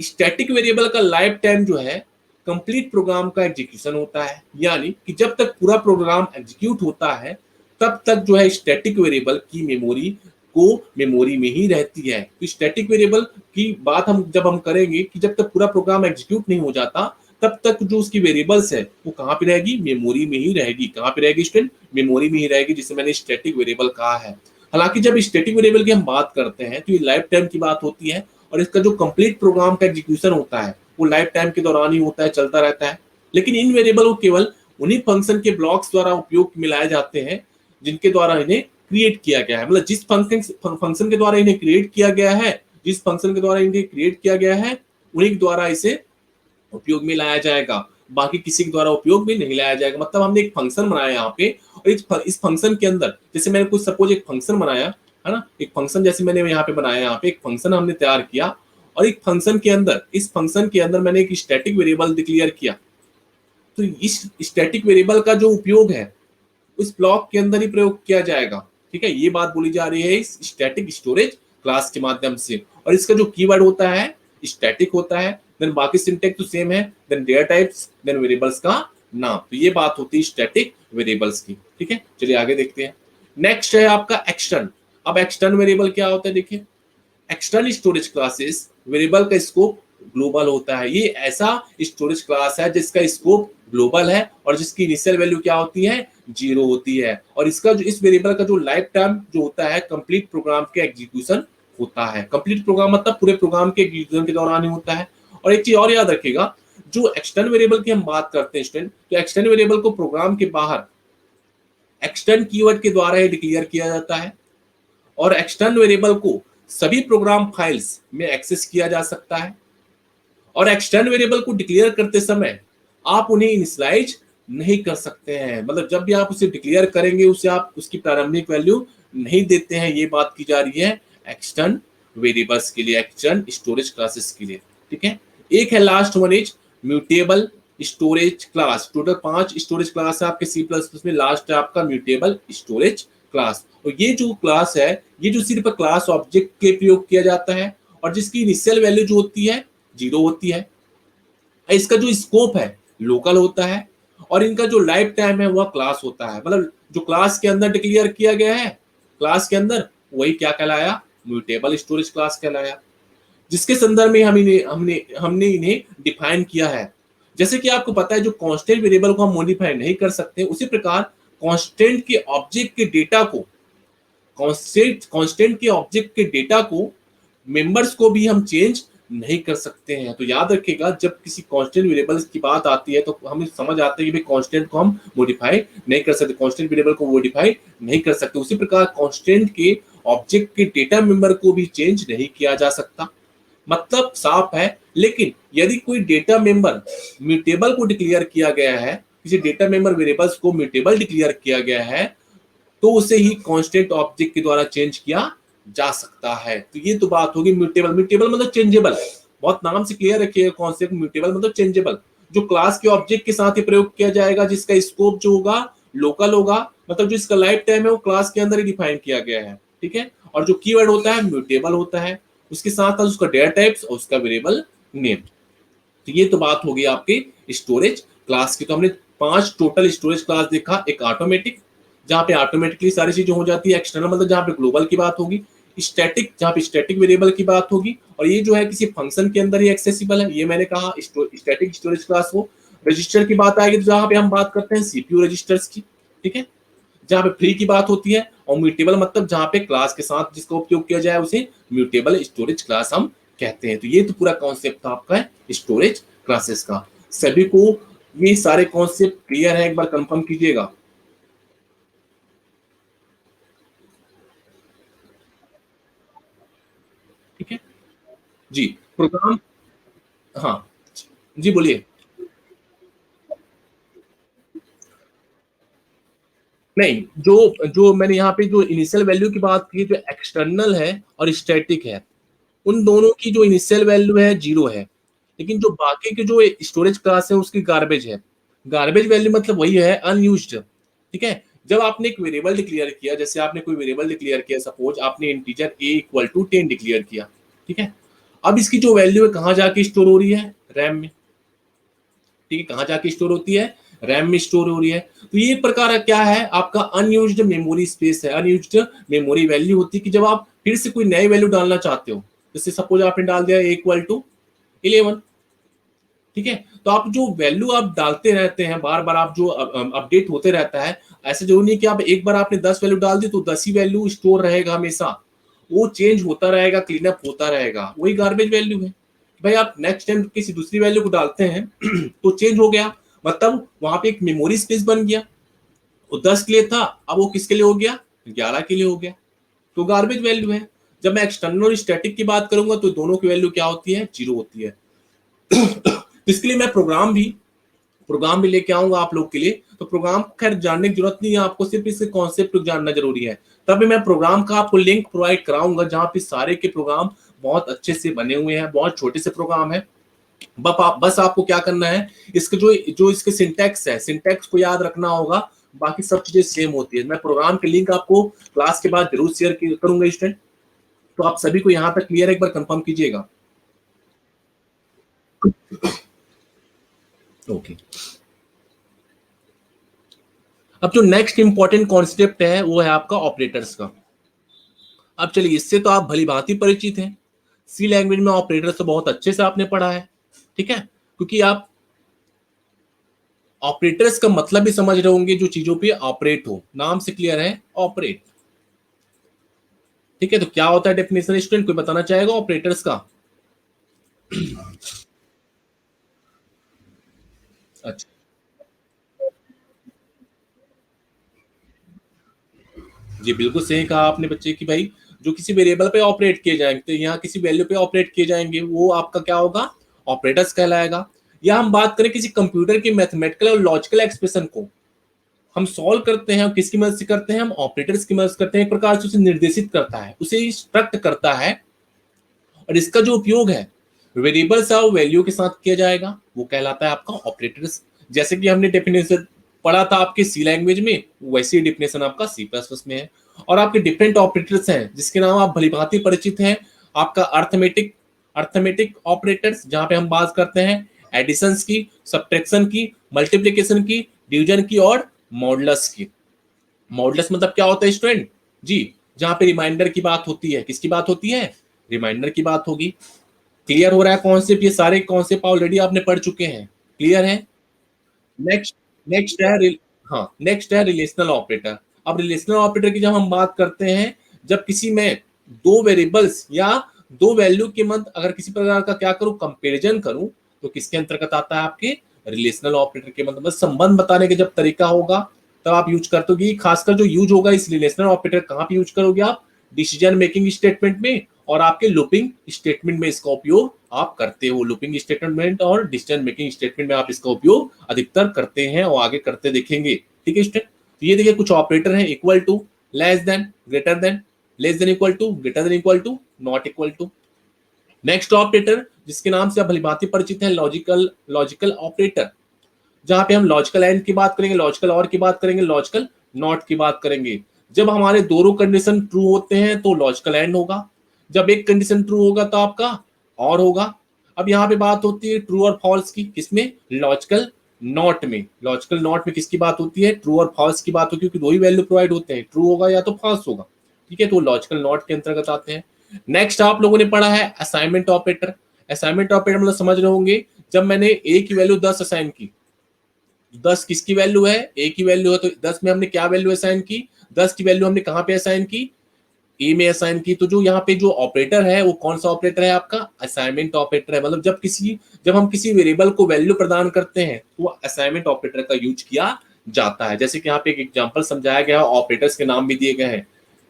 स्टैटिक वेरिएबल का लाइफ टाइम जो है कंप्लीट प्रोग्राम का एग्जीक्यूशन होता है, यानी कि जब तक पूरा प्रोग्राम एग्जीक्यूट होता है तब तक जो है स्टैटिक वेरिएबल की मेमोरी को मेमोरी में ही रहती है। तो स्टैटिक वेरिएबल की बात जब हम करेंगे कि जब तक पूरा प्रोग्राम एग्जीक्यूट नहीं हो जाता तब तक जो उसकी वेरिएबल्स है वो कहाँ पे रहेगी, मेमोरी में ही रहेगी। कहाँ पे रहेगी स्टूडेंट, मेमोरी में ही रहेगी, जिसे मैंने स्टैटिक वेरिएबल कहा है। हालांकि जब स्टैटिक वेरिएबल की हम बात करते हैं तो ये लाइफ टाइम की बात होती है, और इसका जो कंप्लीट प्रोग्राम का एग्जीक्यूशन होता है वो लाइफ टाइम के दौरान ही होता है, चलता रहता है। लेकिन इन वेरिएबल को केवल उन्हीं फंक्शन के ब्लॉक्स द्वारा उपयोग में लाए जाते हैं जिनके द्वारा इन्हें क्रिएट किया गया है। मतलब जिस फंक्शन के द्वारा इन्हें क्रिएट किया गया है, जिस फंक्शन के द्वारा इन्हें क्रिएट किया गया है उन्हीं के द्वारा इसे उपयोग में लाया जाएगा, बाकी किसी के द्वारा उपयोग में नहीं लाया जाएगा। मतलब हमने एक फंक्शन बनाया यहाँ पे, और इस फंक्शन के अंदर जैसे मैंने कुछ सपोज एक फंक्शन बनाया है ना, एक फंक्शन जैसे मैंने यहाँ पे बनाया, यहाँ पे एक फंक्शन हमने तैयार किया, और एक फंक्शन के अंदर, इस फंक्शन के अंदर मैंने एक स्टैटिक वेरिएबल डिक्लेयर किया। तो इस स्टैटिक वेरिएबल का जो उपयोग है उस ब्लॉक के अंदर ही प्रयोग किया जाएगा। ठीक है, ये बात बोली जा रही है इस स्टैटिक स्टोरेज क्लास के माध्यम से। और इसका जो कीवर्ड होता है स्टैटिक होता है, देन बाकी सिंटैक्स तो सेम है, then data types, then variables का नाम। तो ये बात होती है स्टैटिक वेरिएबल्स की। ठीक है, चलिए आगे देखते हैं। नेक्स्ट है आपका एक्सटर्न। अब एक्सटर्न वेरिएबल क्या होता है, देखिए एक्सटर्नल स्टोरेज क्लासेस वेरिएबल का स्कोप ग्लोबल होता है। ये ऐसा स्टोरेज क्लास है जिसका स्कोप ग्लोबल है और जिसकी इनिशियल वैल्यू क्या होती है, 0 होती है। और इसका जो इस वेरिएबल का जो लाइफ टाइम जो होता है कंप्लीट प्रोग्राम के एग्जीक्यूशन होता है। कंप्लीट प्रोग्राम मतलब पूरे प्रोग्राम के एग्जीक्यूशन के दौरान ही होता है। और एक चीज और याद रखिएगा, जो एक्सटर्नल वेरिएबल की हम बात करते हैं स्टूडेंट, तो एक्सटर्नल वेरिएबल को प्रोग्राम के बाहर एक्सटर्न कीवर्ड के द्वारा ही डिक्लेयर किया जाता है, और एक्सटर्नल वेरिएबल को सभी प्रोग्राम फाइल्स में एक्सेस किया जा सकता है। और एक्सटर्नल वेरिएबल को डिक्लेयर करते समय आप उन्हें इनिशियलाइज नहीं कर सकते हैं। मतलब जब भी आप उसे डिक्लेयर करेंगे उसे आप उसकी प्रारंभिक वैल्यू नहीं देते हैं। ये बात की जा रही है एक्सटर्नल वेरिएबल्स के लिए, एक्सटर्नल स्टोरेज क्लासेस के लिए। ठीक है, एक है last one is mutable storage class. Total 5 storage class है आपके C++ में, लास्ट है आपका म्यूटेबल स्टोरेज क्लास। और ये जो क्लास है, ये जो सिर्फ क्लास ऑब्जेक्ट के प्रयोग किया जाता है और जिसकी इनिशियल वैल्यू जो होती है 0 होती है। इसका जो स्कोप है लोकल होता है, और इनका जो लाइफ टाइम है वह क्लास होता है। मतलब जो क्लास के अंदर डिक्लेयर किया गया है क्लास के अंदर, वही क्या कहलाया, म्यूटेबल स्टोरेज क्लास कहलाया, जिसके संदर्भ में हमने इन्हें डिफाइन किया है। जैसे कि आपको पता है जो कांस्टेंट वेरिएबल को हम मॉडिफाई नहीं कर सकते, उसी प्रकार कांस्टेंट के ऑब्जेक्ट के डेटा को कांस्टेंट के ऑब्जेक्ट के डेटा को मेंबर्स को भी हम चेंज नहीं कर सकते हैं। तो याद रखिएगा, जब किसी कांस्टेंट वेरिएबल्स की बात आती है तो हमें समझ आता है कि भाई कांस्टेंट को हम मॉडिफाई नहीं कर सकते, कांस्टेंट वेरिएबल को मॉडिफाई नहीं कर सकते। उसी प्रकार कांस्टेंट के ऑब्जेक्ट के डेटा मेंबर को भी चेंज नहीं किया जा सकता। मतलब साफ है। लेकिन यदि कोई डेटा मेंबर म्यूटेबल को डिक्लेयर किया गया है, किसी डेटा मेंबर वेरिएबल्स को म्यूटेबल डिक्लेयर किया गया है, तो उसे ही कांस्टेंट ऑब्जेक्ट के द्वारा चेंज किया जा सकता है। तो ये तो बात होगी म्यूटेबल। म्यूटेबल मतलब चेंजेबल, बहुत नाम से क्लियर रखिएगा कॉन्सेप्ट। म्यूटेबल मतलब चेंजेबल, जो क्लास के ऑब्जेक्ट के साथ ही प्रयोग किया जाएगा, जिसका स्कोप जो होगा लोकल होगा, मतलब जो इसका लाइफ टाइम है वो क्लास के अंदर ही डिफाइन किया गया है, ठीक है। और जो कीवर्ड होता है म्यूटेबल होता है, उसके साथ साथ उसका डेटा टाइप्स और उसका वेरिएबल नेम। तो ये तो बात होगी आपके स्टोरेज क्लास की। तो हमने 5 टोटल स्टोरेज क्लास देखा। एक ऑटोमेटिक, जहां पे ऑटोमेटिकली सारी चीजें हो जाती है। एक्सटर्नल मतलब जहां पे ग्लोबल की बात होगी। स्टैटिक, जहां पे स्टैटिक वेरिएबल की बात होगी, और ये जो है किसी फंक्शन के अंदर ही एक्सेसिबल है, ये मैंने कहा स्टैटिक स्टोरेज क्लास हो। रजिस्टर की बात आएगी तो जहां पे हम बात करते हैं सीपीयू रजिस्टर्स की, ठीक है, जहां पे फ्री की बात होती है। और म्यूटेबल मतलब जहां पे क्लास के साथ जिसका उपयोग किया जाए उसे म्यूटेबल स्टोरेज क्लास हम कहते हैं। तो ये तो पूरा कॉन्सेप्ट था आपका स्टोरेज क्लासेस का। सभी को ये सारे कॉन्सेप्ट क्लियर है, एक बार कंफर्म कीजिएगा। ठीक है जी। प्रोग्राम, हाँ जी बोलिए। नहीं, जो जो मैंने यहाँ पे जो इनिशियल वैल्यू की बात की, जो एक्सटर्नल है और स्टैटिक है, उन दोनों की जो इनिशियल वैल्यू है 0 है। लेकिन जो बाकी के जो स्टोरेज क्लास है उसकी गार्बेज है। गार्बेज वैल्यू मतलब वही है अनयूज्ड, ठीक है। जब आपने एक वेरिएबल डिक्लेयर किया, जैसे आपने कोई वेरिएबल डिक्लेयर किया, सपोज आपने integer a equal to 10 declare किया, ठीक है। अब इसकी जो वैल्यू है कहाँ जाके स्टोर हो रही है, रैम में, ठीक है। कहाँ जाके स्टोर होती है, रैम में स्टोर हो रही है। तो ये एक प्रकार का क्या है, आपका अनयूज्ड मेमोरी स्पेस है, अनयूज्ड मेमोरी वैल्यू होती है कि जब आप फिर से कोई नई वैल्यू डालना चाहते हो, जैसे सपोज आपने डाल दिया इक्वल टू 11, ठीक है। तो आप जो वैल्यू आप डालते रहते हैं, बार बार आप जो अपडेट होते रहता है, ऐसे जरूरी नहीं कि आप एक बार आपने 10 वैल्यू डाल दी तो 10 ही वैल्यू स्टोर रहेगा हमेशा, वो चेंज होता रहेगा, क्लीन अप होता रहेगा। वही गार्बेज वैल्यू है। भाई आप नेक्स्ट टाइम किसी दूसरी वैल्यू को डालते हैं तो चेंज हो गया, मतलब वहां पे एक मेमोरी स्पेस बन गया। वो 10 के लिए था, अब वो किसके लिए हो गया, 11 के लिए हो गया। तो गार्बेज वैल्यू है। जब मैं एक्सटर्नल और स्टैटिक की बात करूंगा तो दोनों की वैल्यू क्या होती है, 0 होती है। इसके लिए मैं प्रोग्राम भी लेके आऊंगा आप लोग के लिए। तो प्रोग्राम खैर जानने की जरूरत नहीं है आपको, सिर्फ इसके कॉन्सेप्ट जानना जरूरी है। तभी मैं प्रोग्राम का आपको लिंक प्रोवाइड कराऊंगा, जहां पे सारे के प्रोग्राम बहुत अच्छे से बने हुए हैं, बहुत छोटे से प्रोग्राम है। बस आपको क्या करना है, इसके जो इसके सिंटैक्स है, सिंटैक्स को याद रखना होगा, बाकी सब चीजें सेम होती है। मैं प्रोग्राम के लिंक आपको क्लास के बाद जरूर शेयर करूंगा स्टूडेंट। तो आप सभी को यहाँ तक क्लियर है, एक बार कंफर्म कीजिएगा। ओके। अब जो नेक्स्ट इंपॉर्टेंट कॉन्सेप्ट है वो है आपका ऑपरेटर्स का। अब चलिए, इससे तो आप भली भांति परिचित हैं। सी लैंग्वेज में ऑपरेटर्स तो बहुत अच्छे से आपने पढ़ा है, ठीक है, क्योंकि आप ऑपरेटर्स का मतलब भी समझ रहे होंगे, जो चीजों पे ऑपरेट हो, नाम से क्लियर है, ऑपरेट, ठीक है। तो क्या होता है डेफिनेशन, स्टूडेंट कोई बताना चाहेगा ऑपरेटर्स का? अच्छा जी, बिल्कुल सही कहा आपने बच्चे की भाई, जो किसी वेरिएबल पे ऑपरेट किए जाएंगे, तो यहाँ किसी वैल्यू पे ऑपरेट किए जाएंगे, वो आपका क्या होगा, ऑपरेटर्स कहलाएगा। या हम बात करें किसी कंप्यूटर के मैथमेटिकल और लॉजिकल एक्सप्रेशन को हम सॉल्व करते हैं, किसकी मदद से करते हैं, हम ऑपरेटर्स की मदद से करते हैं। एक प्रकार से उसे निर्देशित करता है, उसे इंस्ट्रक्ट करता है। और इसका जो उपयोग है वेरिएबल्स और वैल्यू के साथ किया जाएगा, वो कहलाता है आपका ऑपरेटर्स। जैसे कि हमने डेफिनेशन पढ़ा था आपके सी लैंग्वेज में, वैसी डेफिनेशन आपका सी प्लस प्लस में है। और आपके डिफरेंट ऑपरेटर्स हैं जिसके नाम आप भली भांति परिचित हैं। आपका अर्थमेटिक अर्थमेटिक ऑपरेटर्स, जहां पे हम बात करते हैं एडिशन की, सब्ट्रैक्शन की, मल्टीप्लिकेशन की, डिवीजन की और मॉडुलस की। मॉडुलस मतलब क्या होता है स्टूडेंट जी, जहां पे रिमाइंडर की बात होती है, किसकी बात होती है, रिमाइंडर की बात होगी। क्लियर हो रहा है कॉन्सेप्ट, ये सारे कॉन्सेप्ट ऑलरेडी आपने पढ़ चुके हैं, क्लियर है। नेक्स्ट नेक्स्ट है हाँ, नेक्स्ट है रिलेशनल ऑपरेटर। अब रिलेशनल ऑपरेटर की जब हम बात करते हैं, जब किसी में दो वेरिएबल्स या दो वैल्यू के मध्य अगर किसी प्रकार का क्या करूं, कंपैरिजन करूं, तो किसके अंतर्गत आता है, आपके रिलेशनल ऑपरेटर के मतलब संबंध बताने के जब तरीका होगा तब आप यूज करते हो। खासकर जो यूज होगा इस रिलेशनल ऑपरेटर कहां पे यूज करोगे आप, डिसीजन मेकिंग स्टेटमेंट में और आपके लूपिंग स्टेटमेंट में इसका उपयोग आप करते हो। लूपिंग स्टेटमेंट और डिसीजन मेकिंग स्टेटमेंट में आप इसका उपयोग अधिकतर करते हैं और आगे करते देखेंगे, ठीक है स्टूडेंट। तो ये देखिए कुछ ऑपरेटर हैं, equal to, less than, greater than, less than equal to, greater than equal to, not equal to. Next operator जिसके नाम से आप भलीभांति परिचित हैं, लॉजिकल लॉजिकल ऑपरेटर, जहां पे हम लॉजिकल एंड की बात करेंगे, लॉजिकल और की बात करेंगे, लॉजिकल नॉट की बात करेंगे। जब हमारे दोनों कंडीशन ट्रू होते हैं तो लॉजिकल एंड होगा, जब एक कंडीशन ट्रू होगा तो आपका और होगा। अब यहाँ पे बात होती है ट्रू और फॉल्स की, किसमें, लॉजिकल नॉट में। लॉजिकल नॉट में किसकी बात होती है, ट्रू और फॉल्स की बात होती है, क्योंकि दो ही वैल्यू प्रोवाइड होते हैं, ट्रू होगा या तो फॉल्स होगा, ठीक है, तो लॉजिकल नॉट के अंतर्गत आते हैं। नेक्स्ट आप लोगों ने पढ़ा है असाइनमेंट ऑपरेटर। असाइनमेंट ऑपरेटर मतलब समझ रहे होंगे, जब मैंने ए की वैल्यू 10 असाइन की, 10 किसकी वैल्यू है, ए की वैल्यू है, तो 10 में हमने क्या वैल्यू असाइन की, 10 की वैल्यू हमने कहां पे असाइन की, ए में असाइन की। तो जो यहाँ पे जो ऑपरेटर है वो कौन सा ऑपरेटर है, आपका असाइनमेंट ऑपरेटर है। मतलब जब हम किसी वेरिएबल को वैल्यू प्रदान करते हैं तो वो असाइनमेंट ऑपरेटर का यूज किया जाता है। जैसे कि यहाँ पे एक एग्जांपल समझाया गया है, ऑपरेटर्स के नाम भी दिए गए हैं।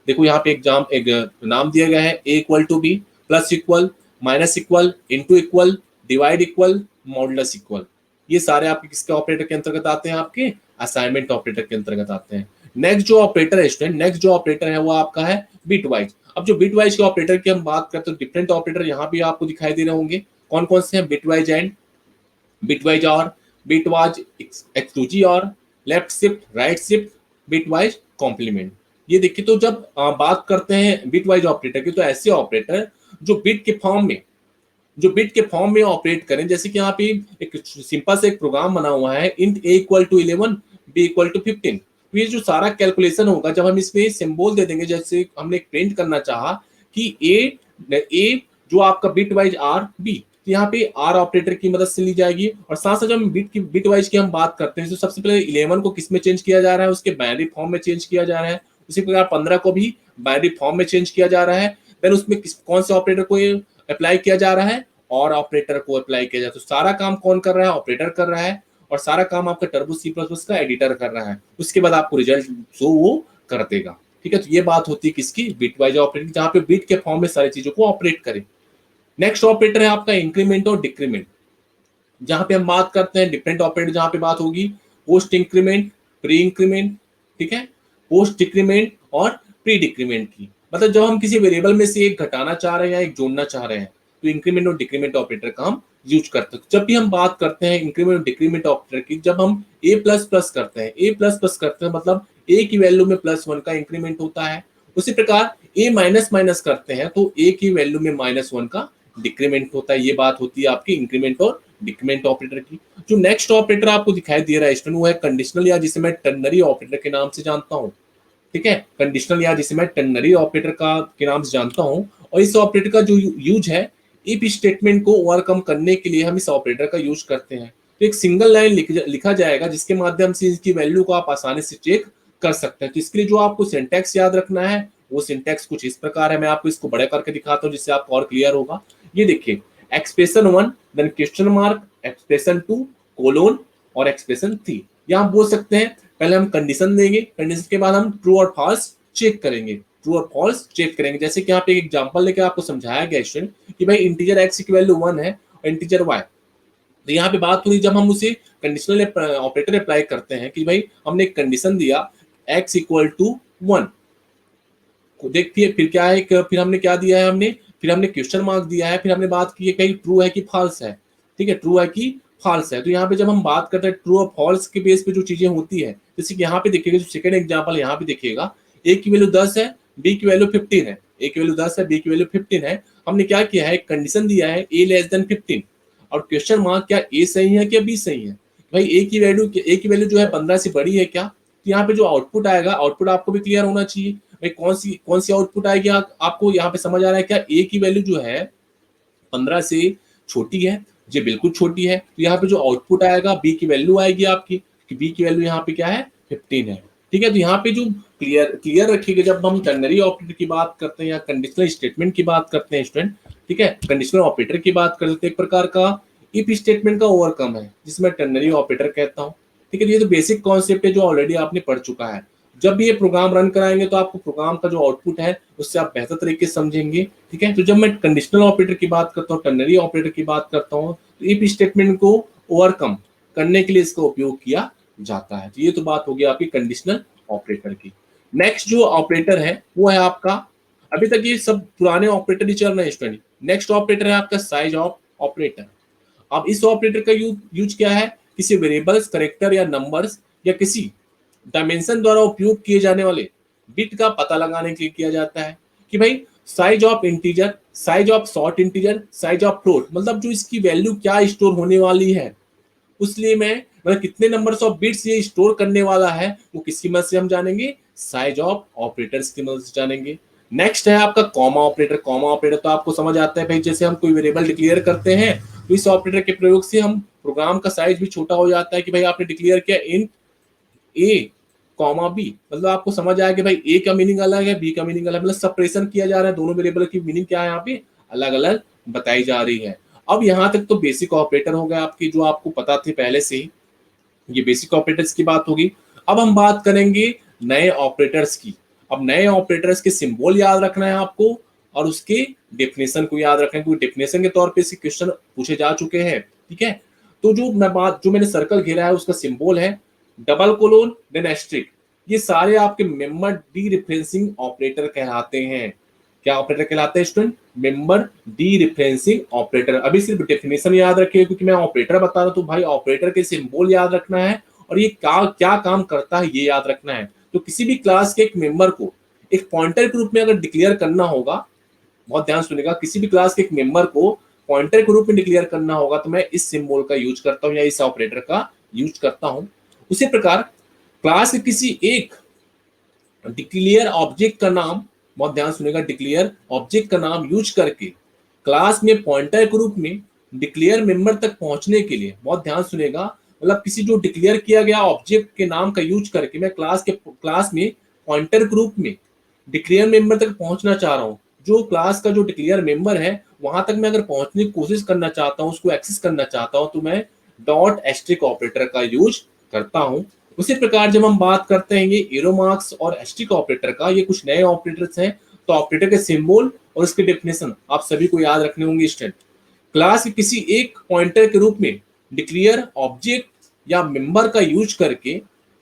देखो यहाँ पे एक नाम दिया गया है, a equal to b, plus equal, minus equal, into equal, divide equal, modulus equal. ये सारे आपके किसके ऑपरेटर के अंतर्गत आते हैं, आपके असाइनमेंट ऑपरेटर के अंतर्गत आते हैं। नेक्स्ट जो ऑपरेटर है स्टूडेंट, नेक्स्ट जो ऑपरेटर है वो आपका है बिट वाइज। अब जो बिट वाइज के ऑपरेटर की हम बात करते हैं, डिफरेंट ऑपरेटर यहाँ भी आपको दिखाई दे रहे होंगे, कौन कौन से हैं, bit wise and, bit wise or, bit wise exclusive or, left shift, right shift, bit wise complement. ये देखिए, तो जब बात करते हैं बिट वाइज ऑपरेटर की, तो ऐसे ऑपरेटर जो बिट के फॉर्म में, जो बिट के फॉर्म में ऑपरेट करें। जैसे कि यहाँ पे एक सिंपल से एक प्रोग्राम बना हुआ है, int a equal to 11, b equal to 15। तो ये जो सारा कैलकुलेशन होगा, जब हम इसमें सिंबल दे देंगे, जैसे हमने प्रिंट करना चाहा कि ए जो आपका बिट वाइज आर बी, तो यहाँ पे आर ऑपरेटर की मदद से ली जाएगी। और साथ साथ जब हम बिट वाइज की हम बात करते हैं, तो सबसे पहले 11 को किस में चेंज किया जा रहा है, उसके बाइनरी फॉर्म में चेंज किया जा रहा है। उसी प्रकार 15 को भी बाइनरी फॉर्म में चेंज किया जा रहा है। देन उसमें कौन से ऑपरेटर को अप्लाई किया जा रहा है, और ऑपरेटर को अप्लाई किया जाता है। तो सारा काम कौन कर रहा है, ऑपरेटर कर रहा है, और सारा काम आपका टर्बो सी प्लस प्लस का एडिटर कर रहा है। उसके बाद आपको रिजल्ट जो वो कर देगा, ठीक है। तो ये बात होती है किसकी, बिट वाइज ऑपरेटर, जहां पे बिट के फॉर्म में सारी चीजों को ऑपरेट करे। नेक्स्ट ऑपरेटर है आपका इंक्रीमेंट और डिक्रीमेंट, जहां पे हम बात करते हैं डिफरेंट ऑपरेटर, जहां पे बात होगी पोस्ट इंक्रीमेंट, प्री इंक्रीमेंट, ठीक है, पोस्ट डिक्रीमेंट और प्री डिक्रीमेंट की। मतलब जब हम किसी वेरिएबल में से एक घटाना चाह रहे हैं या एक जोड़ना चाह रहे हैं, तो इंक्रीमेंट और डिक्रीमेंट ऑपरेटर का हम यूज करते हैं। जब भी हम बात करते हैं इंक्रीमेंट और डिक्रीमेंट ऑपरेटर की, जब हम ए प्लस प्लस करते हैं, ए प्लस प्लस करते हैं मतलब ए की वैल्यू में +1 का इंक्रीमेंट होता है। उसी प्रकार ए माइनस माइनस करते हैं तो ए की वैल्यू में -1 का डिक्रीमेंट होता है। ये बात होती है आपकी इंक्रीमेंट और डिक्रीमेंट ऑपरेटर की। जो नेक्स्ट ऑपरेटर आपको दिखाई दे रहा है स्टूडेंट, वो है कंडीशनल, या जिसे मैं टर्नरी ऑपरेटर के नाम से जानता हूँ, ठीक है, कंडीशनल, या जिसे मैं टर्नरी ऑपरेटर का के नाम से जानता हूँ। और इस ऑपरेटर का जो यूज है, इफ स्टेटमेंट को ओवरकम करने के लिए हम इस ऑपरेटर का यूज करते हैं। तो एक सिंगल लाइन लिखा जाएगा, जिसके माध्यम से इसकी वैल्यू को आप आसानी से चेक कर सकते हैं। तो इसके लिए जो आपको सिंटैक्स याद रखना है, वो सिंटैक्स कुछ इस प्रकार है। मैं आपको इसको बड़े करके दिखाता हूँ जिससे आपको और क्लियर होगा। ये देखिए, expression 1, then question mark, expression 2, colon और एक्सप्रेशन 3। यहाँ बोल सकते हैं, पहले हम कंडीशन देंगे, कंडीशन के बाद हम ट्रू और फॉल्स चेक करेंगे, ट्रू और फॉल्स चेक करेंगे। जैसे कि यहाँ पे एक एग्जांपल लेके आपको समझाया गया स्टूडेंट कि भाई इंटीजर x की वैल्यू 1 है और इंटीजर y। तो यहाँ पे बात हुई, जब हम उसे कंडीशनल ऑपरेटर अप्लाई करते हैं कि भाई हमने एक कंडीशन दिया x इक्वल टू 1, देखिए फिर क्या है, फिर हमने क्या दिया है, फिर हमने क्वेश्चन मार्क दिया है, फिर हमने बात की है कहीं ट्रू है कि फॉल्स है, ठीक है, ट्रू है कि फॉल्स है। तो यहाँ पे जब हम बात करते हैं ट्रू और फॉल्स के बेस पे जो चीजें होती है, जैसे कि यहाँ पे देखिएगा, जो सेकंड एग्जांपल यहाँ पे देखिएगा, ए की वैल्यू 10 है, बी की वैल्यू 15 है, ए की वैल्यू 10 है, बी की वैल्यू 15 है। हमने क्या किया है, एक कंडीशन दिया है ए लेस देन 15। और क्वेश्चन मार्क क्या ए सही है क्या बी सही है। भाई ए की वैल्यू जो है 15 से बड़ी है क्या, तो यहाँ पे जो आउटपुट आएगा, आउटपुट आपको भी क्लियर होना चाहिए। भाई कौन सी आउटपुट आएगी, आपको यहाँ पे समझ आ रहा है क्या, ए की वैल्यू जो है 15 से छोटी है, ये बिल्कुल छोटी है, तो यहाँ पे जो आउटपुट आएगा बी की वैल्यू आएगी आपकी, कि बी की वैल्यू यहाँ पे क्या है 15 है। ठीक है, तो यहाँ पे जो क्लियर रखिएगा, जब हम टर्नरी ऑपरेटर की बात करते हैं या कंडीशनल स्टेटमेंट की बात करते हैं स्टूडेंट, ठीक है, कंडीशनल ऑपरेटर की बात करते हैं, एक प्रकार का इफ स्टेटमेंट का ओवरकम है जिसमें टर्नरी ऑपरेटर कहता हूँ। ठीक है, ये तो बेसिक कॉन्सेप्ट है जो ऑलरेडी आपने पढ़ चुका है। जब भी ये प्रोग्राम रन कराएंगे तो आपको प्रोग्राम का जो आउटपुट है उससे आप बेहतर तरीके से समझेंगे। ठीक है, तो जब मैं कंडीशनल ऑपरेटर की बात करता हूँ, टर्नरी ऑपरेटर की बात करता हूँ, तो इफ स्टेटमेंट को ओवरकम करने के लिए इसका उपयोग किया जाता है। तो ये तो बात होगी आपकी कंडीशनल ऑपरेटर की। नेक्स्ट जो ऑपरेटर है वो है आपका, अभी तक ये सब पुराने ऑपरेटर ही चल रहे हैं स्टूडेंट। नेक्स्ट ऑपरेटर है आपका साइज ऑफ ऑपरेटर। अब इस ऑपरेटर का यूज क्या है, किसी वेरिएबल्स, कैरेक्टर या नंबर्स या किसी डायमेंशन द्वारा उपयोग किए जाने वाले बिट का पता लगाने के लिए किया जाता है। कि भाई size of integer, size of short integer, size of float, मतलब जो इसकी वैल्यू क्या स्टोर होने वाली है, उसलिए मैं मतलब कितने नंबर्स ऑफ बिट्स ये स्टोर करने वाला है, वो किसकी मदद से हम जानेंगे, साइज ऑफ ऑपरेटर्स की मदद से जानेंगे। नेक्स्ट है आपका कॉमा ऑपरेटर। कॉमा ऑपरेटर तो आपको समझ आता है भाई, जैसे हम कोई वेरिएबल डिक्लेयर करते हैं तो इस ऑपरेटर के प्रयोग से हम प्रोग्राम का साइज भी छोटा हो जाता है। कि भाई आपने डिक्लेयर किया इंट ए कॉमा बी, मतलब आपको समझ आया कि भाई ए का मीनिंग अलग है, बी का मीनिंग अलग, मतलब सेपरेशन किया जा रहा है, दोनों वेरिएबल की मीनिंग क्या है यहाँ पे अलग अलग बताई जा रही है। अब यहाँ तक तो बेसिक ऑपरेटर हो गए आपकी, जो आपको पता थे पहले से ही, ये बेसिक ऑपरेटर्स की बात होगी। अब हम बात करेंगे नए ऑपरेटर्स की। अब नए ऑपरेटर्स के सिंबल याद रखना है आपको और उसके डेफिनेशन को याद रखना है, क्योंकि डेफिनेशन के तौर पे इसे क्वेश्चन पूछे जा चुके हैं। ठीक है, तो जो मैंने सर्कल घेरा है उसका सिंबल है डबल कोलोन देन एस्ट्रिक। ये सारे आपके मेंबर डी रिफरेंसिंग ऑपरेटर कहलाते हैं। क्या ऑपरेटर कहलाते हैं student, member D referencing operator. अभी सिर्फ डेफिनेशन याद रखिए क्योंकि मैं ऑपरेटर बता रहा हूं, तो भाई ऑपरेटर के सिंबल याद रखना है और ये क्या काम करता है ये याद रखना है। तो किसी भी क्लास के एक मेंबर को एक पॉइंटर के रूप में अगर डिक्लेयर करना होगा, बहुत ध्यान सुनिएगा, किसी भी क्लास के एक मेंबर को पॉइंटर के रूप में डिक्लेयर करना होगा तो मैं इस सिंबल का यूज करता हूं या इस ऑपरेटर का यूज करता हूं। उसी प्रकार क्लास के किसी एक डिक्लेयर ऑब्जेक्ट का नाम, बहुत ध्यान सुनेगा, डिक्लेयर ऑब्जेक्ट का नाम यूज करके क्लास में पॉइंटर के रूप में डिक्लेयर मेंबर तक पहुंचने के लिए, बहुत ध्यान सुनेगा, मतलब किसी जो डिक्लेयर किया गया ऑब्जेक्ट के नाम का यूज करके मैं क्लास में पॉइंटर के रूप में डिक्लेयर मेंबर तक पहुंचना चाह रहा हूं। जो क्लास का जो डिक्लेयर मेंबर है वहां तक मैं अगर पहुंचने की कोशिश करना चाहता हूं, उसको एक्सेस करना चाहता हूं, तो मैं डॉट एस्ट्रिक ऑपरेटर का यूज करता हूं। उसी प्रकार जब हम बात करते हैं ये एरो मार्क्स और एस्ट्रिक ऑपरेटर का, ये कुछ नए ऑपरेटर्स हैं, तो ऑपरेटर के सिंबल और इसके डेफिनेशन आप सभी को याद रखने होंगे स्टूडेंट। क्लास के किसी एक पॉइंटर के रूप में डिक्लेयर ऑब्जेक्ट या मेंबर का यूज करके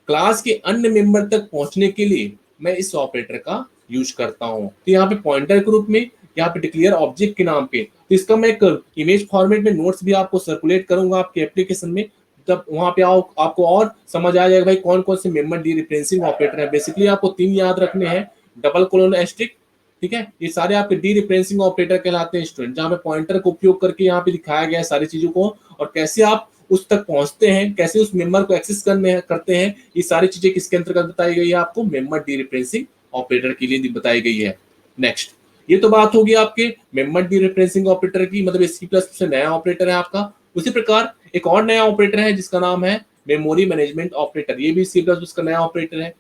क्लास के अन्य मेंबर तक पहुंचने के लिए मैं इस ऑपरेटर का यूज करता हूं। तो यहाँ पे पॉइंटर के रूप में, यहाँ पे डिक्लेयर ऑब्जेक्ट के नाम पे, तो इसका मैं एक इमेज फॉर्मेट में नोट्स भी आपको सर्कुलेट करूंगा आपके एप्लीकेशन में, तब वहां पे आपको और समझ आ जाएगा भाई कौन कौन से मेंबर डी रिफरेंसिंग ऑपरेटर है। बेसिकली आपको 3 याद रखने हैं, डबल कोलोन एस्ट्रिक, ठीक है, ये सारे आपके डी रिफरेंसिंग ऑपरेटर कहलाते हैं स्टूडेंट, जहां पे पॉइंटर का उपयोग करके यहाँ पे दिखाया गया है सारी चीजों को, और कैसे आप उस तक पहुंचते हैं, कैसे उस मेंबर को एक्सेस करते हैं, ये सारी चीजें किसके अंतर्गत बताई गई है, आपको मेंबर डी रिफरेंसिंग ऑपरेटर के लिए बताई गई है। नेक्स्ट, ये तो बात होगी आपके मेंबर डी रिफरेंसिंग ऑपरेटर की, मतलब सी प्लस से नया ऑपरेटर है आपका। उसी प्रकार एक और नया ऑपरेटर है जिसका नाम है मेमोरी मैनेजमेंट ऑपरेटर, ये भी सी प्लस का नया ऑपरेटर है।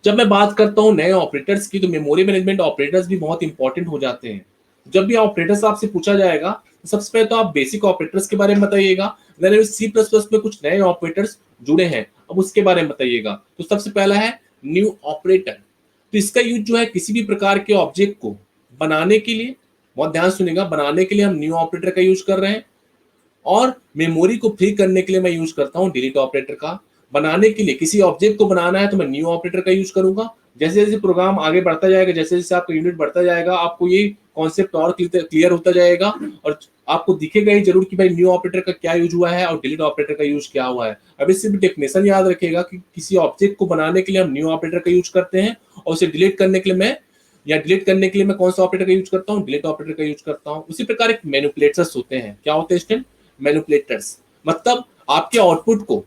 जब मैं बात करता हूँ नए ऑपरेटर्स की, तो मेमोरी मैनेजमेंट ऑपरेटर्स भी बहुत इंपॉर्टेंट हो जाते हैं। जब भी ऑपरेटर्स आपसे पूछा जाएगा तो सबसे पहले तो आप बेसिक ऑपरेटर्स के बारे में बताइएगा, सी प्लस प्लस में कुछ नए ऑपरेटर्स जुड़े हैं, अब उसके बारे में बताइएगा। तो सबसे पहला है न्यू ऑपरेटर। तो इसका यूज जो है किसी भी प्रकार के ऑब्जेक्ट को बनाने के लिए, बहुत ध्यान सुनिएगा, बनाने के लिए हम न्यू ऑपरेटर का यूज कर रहे हैं, और मेमोरी को फ्री करने के लिए मैं यूज करता हूं डिलीट ऑपरेटर का। बनाने के लिए, किसी ऑब्जेक्ट को बनाना है तो मैं न्यू ऑपरेटर का यूज करूंगा। जैसे जैसे प्रोग्राम आगे बढ़ता जाएगा, जैसे जैसे आपका यूनिट बढ़ता जाएगा, आपको ये कॉन्सेप्ट और क्लियर होता जाएगा और आपको दिखेगा ही जरूर कि भाई न्यू ऑपरेटर का क्या यूज हुआ है और डिलीट ऑपरेटर का यूज क्या हुआ है। अभी सिर्फ डेफिनेशन याद रखिएगा कि किसी ऑब्जेक्ट को बनाने के लिए हम न्यू ऑपरेटर का यूज करते हैं, और उसे डिलीट करने के लिए मैं कौन सा ऑपरेटर का यूज करता हूँ, डिलीट ऑपरेटर का यूज करता हूँ। उसी प्रकार एक मैनिपुलेटर्स होते हैं, क्या होते हैं स्टूडेंट, मैनिपुलेटर्स, मतलब आपके आउटपुट को